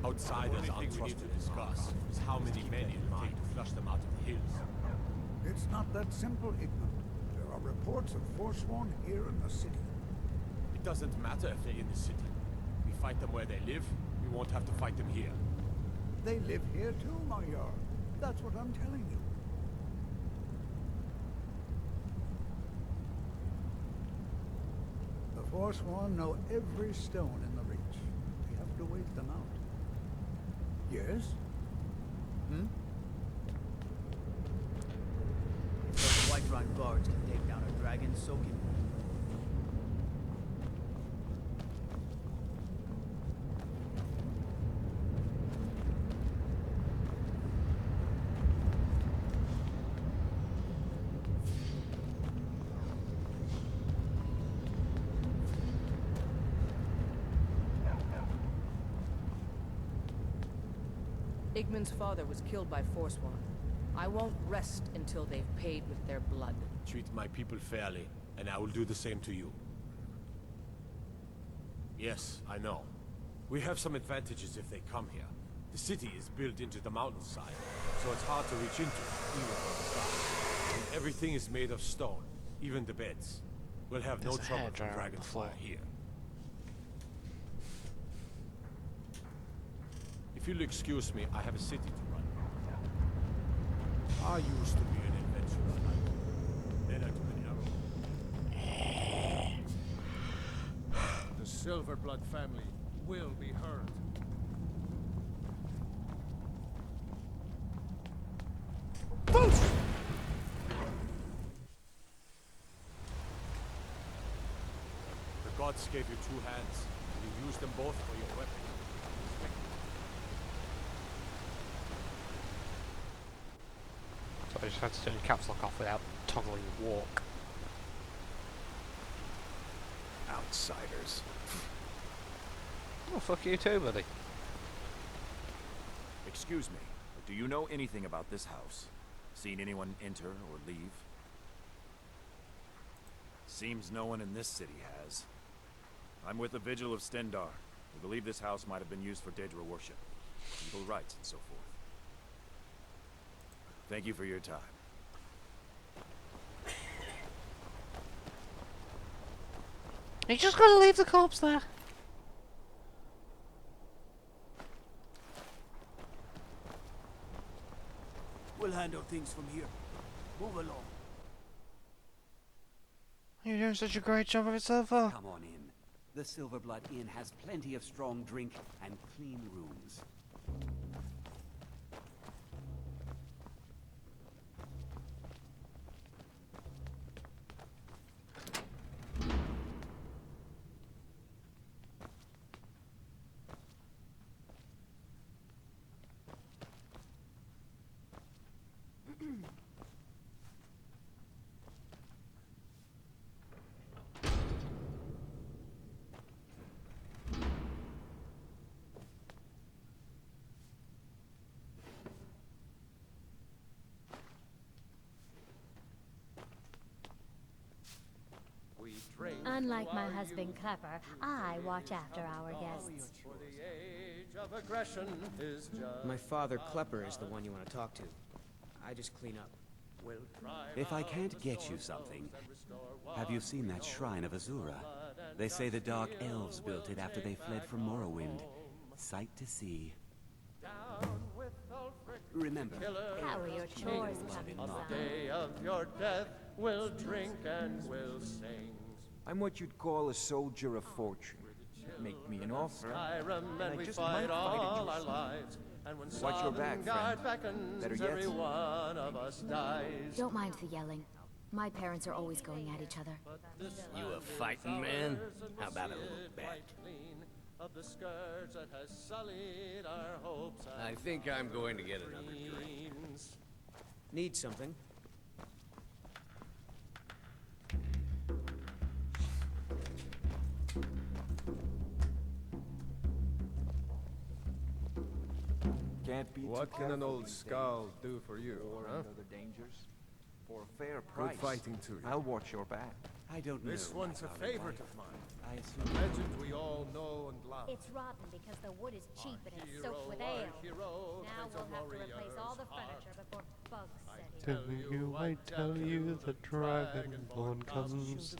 Outsiders aren't trusted to discuss is how many men it will take to flush them out of the hills. It's not that simple, Igman. There are reports of Forsworn here in the city. It doesn't matter if they're in the city. We fight them where they live, we won't have to fight them here. They live here too, my Jarl. That's what I'm telling you. The Forsworn know every stone in the Reach. We have to wait them out. Yes? Hmm? If those Whiterun guards can take down a dragon, so can we. Igman's father was killed by Forsworn. I won't rest until they've paid with their blood. Treat my people fairly, and I will do the same to you. Yes, I know. We have some advantages if they come here. The city is built into the mountainside, so it's hard to reach into it, even from the sky. And everything is made of stone, even the beds. We'll have no trouble from dragonfire here. If you'll excuse me, I have a city to run. I used to be an adventurer like you. Then I took an arrow. The Silverblood family will be heard. The gods gave you two hands, and you used them both for your weapon. So I just had to turn the caps lock off without toggling walk. Outsiders. Oh, fuck you too, buddy. Excuse me, but do you know anything about this house? Seen anyone enter or leave? Seems no one in this city has. I'm with the Vigil of Stendar. We believe this house might have been used for Daedra worship, evil rites, and so forth. Thank you for your time. You just gotta leave the corpse there. We'll handle things from here. Move along. You're doing such a great job of it so far. Come on in. The Silverblood Inn has plenty of strong drink and clean rooms. Unlike my husband Klepper, I watch after our guests. My father Klepper is the one you want to talk to. I just clean up. If I can't get you something, have you seen that shrine of Azura? They say the Dark Elves built it after they fled from Morrowind. Sight to see. Remember, How are your chores coming On along? the day of your death, we'll drink and we'll sing. I'm what you'd call a soldier of fortune. Make me an offer, Skyrim, and and I we just fight might fight it all our yourself. lives. And when Watch your back, Sovngarde friend. beckons, Better yet, every one of us dies. Don't mind the yelling. My parents are always going at each other. You a fighting man? How about a little bet? Of the scourge that has sullied our hopes. I think I'm going to get another drink. Need something? Can't be What too can an careful old these skull days. do for you, War huh? and other dangers. For a fair Good price. fighting to you. I'll watch your back. I don't know. This one's a my favorite wife. of mine. I A assume. legend we all know and love. It's rotten because the wood is cheap and it's Hero, soaked with our ale. hero, Now plays we'll a have to replace all the warrior's furniture before bugs set in. I tell you, the Dragonborn comes.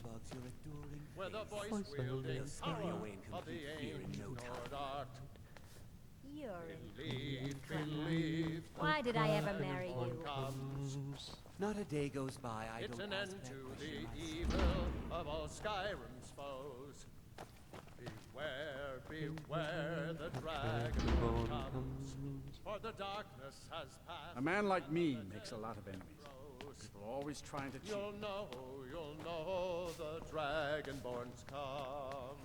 With a voice wielding power of the ancient Nord art. You're Believe, Why did I ever marry you? comes. Not a day goes by I It's don't an ask end that to question the myself. evil of all Skyrim's foes. Beware, beware, the Dragonborn comes. For the darkness has passed. A man like me makes a lot of enemies. People are always trying to cheat. You'll know the Dragonborns come.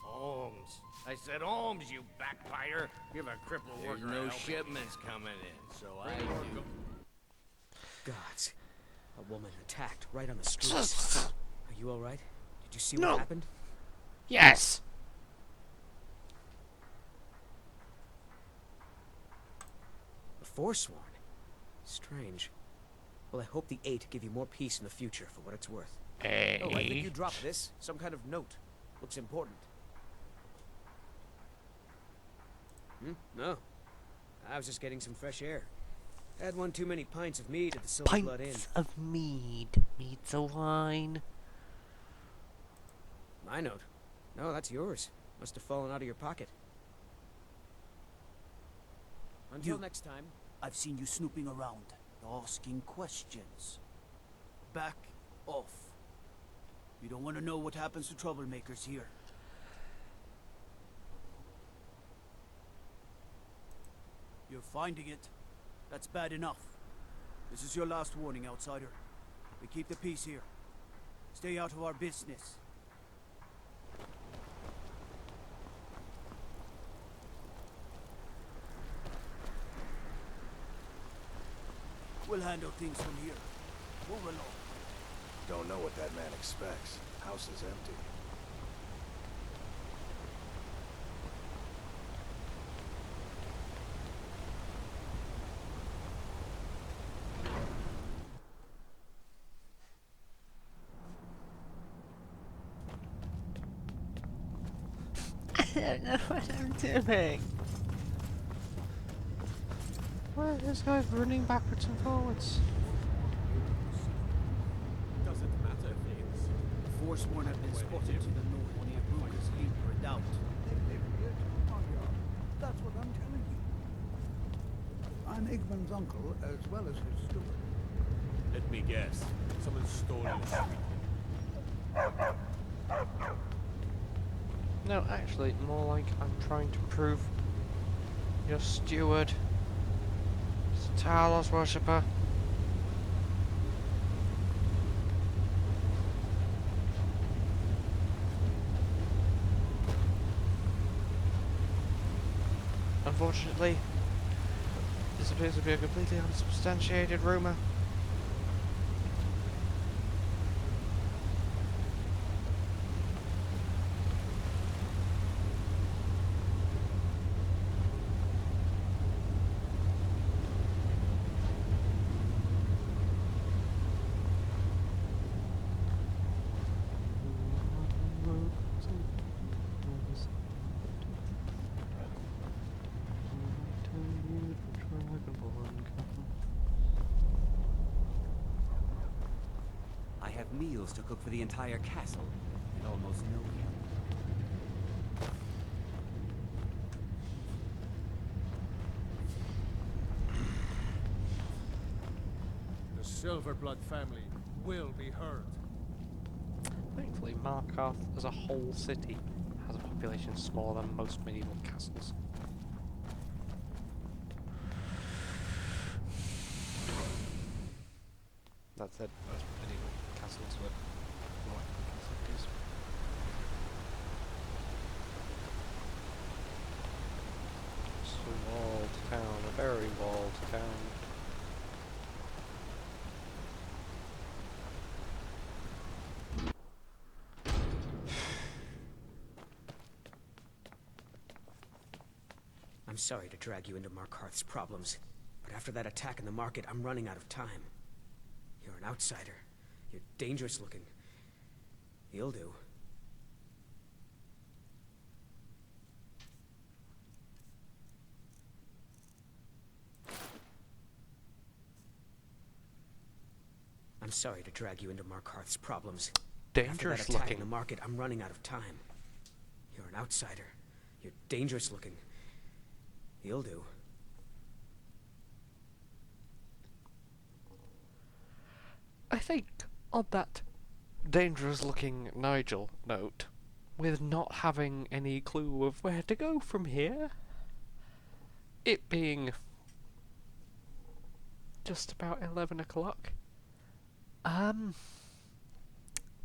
Holmes. I said Holmes, you backbiter. Give a crippled worker There's no a helping shipments hand. coming in, so Bring I your do. Gods. A woman attacked right on the streets. Are you alright? Did you see No. what happened? Yes. A Forsworn? Strange. Well, I hope the Eight give you more peace in the future, for what it's worth. Oh, I think you dropped this. Some kind of note. Looks important. No. I was just getting some fresh air. Had one too many pints of mead at the Silverblood Inn. Pints of mead. Mead's a wine. My note? No, that's yours. Must have fallen out of your pocket. Until next time. I've seen you snooping around, asking questions. Back off. You don't want to know what happens to troublemakers here. You're finding it. That's bad enough. This is your last warning, outsider. We keep the peace here. Stay out of our business. We'll handle things from here. Move along. Don't know what that man expects. House is empty. don't know what I'm doing. Why are these guys running backwards and forwards? Doesn't matter if it's... Forsworn have been spotted to the north near Ruger's Leap Redoubt. That's what I'm telling you. I'm Igman's uncle as well as his steward. Let me guess. Someone stole your sweet. No, actually, more like I'm trying to prove your steward is a Talos worshipper. Unfortunately, this appears to be a completely unsubstantiated rumor. I have meals to cook for the entire castle, and almost no help. The Silverblood family will be heard. Thankfully, Markarth as a whole city has a population smaller than most medieval castles. That said, most medieval castles were more cities. It's a walled town, a very walled town. I'm sorry to drag you into Markarth's problems, but after that attack in the market, I'm running out of time. You're an outsider. You're dangerous looking. You'll do. I'm sorry to drag you into Markarth's problems. Dangerous After that attack looking. in the market, I'm running out of time. You're an outsider. You're dangerous looking. You'll do. I think on that dangerous looking Nigel note, with not having any clue of where to go from here, it being just about 11 o'clock,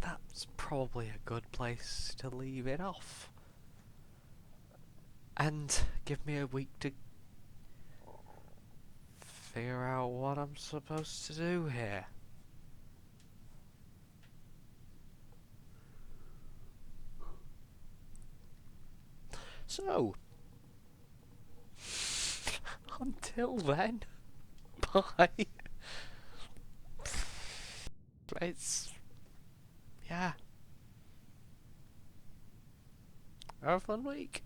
that's probably a good place to leave it off. And give me a week to figure out what I'm supposed to do here. So, until then, bye. Yeah. Have a fun week.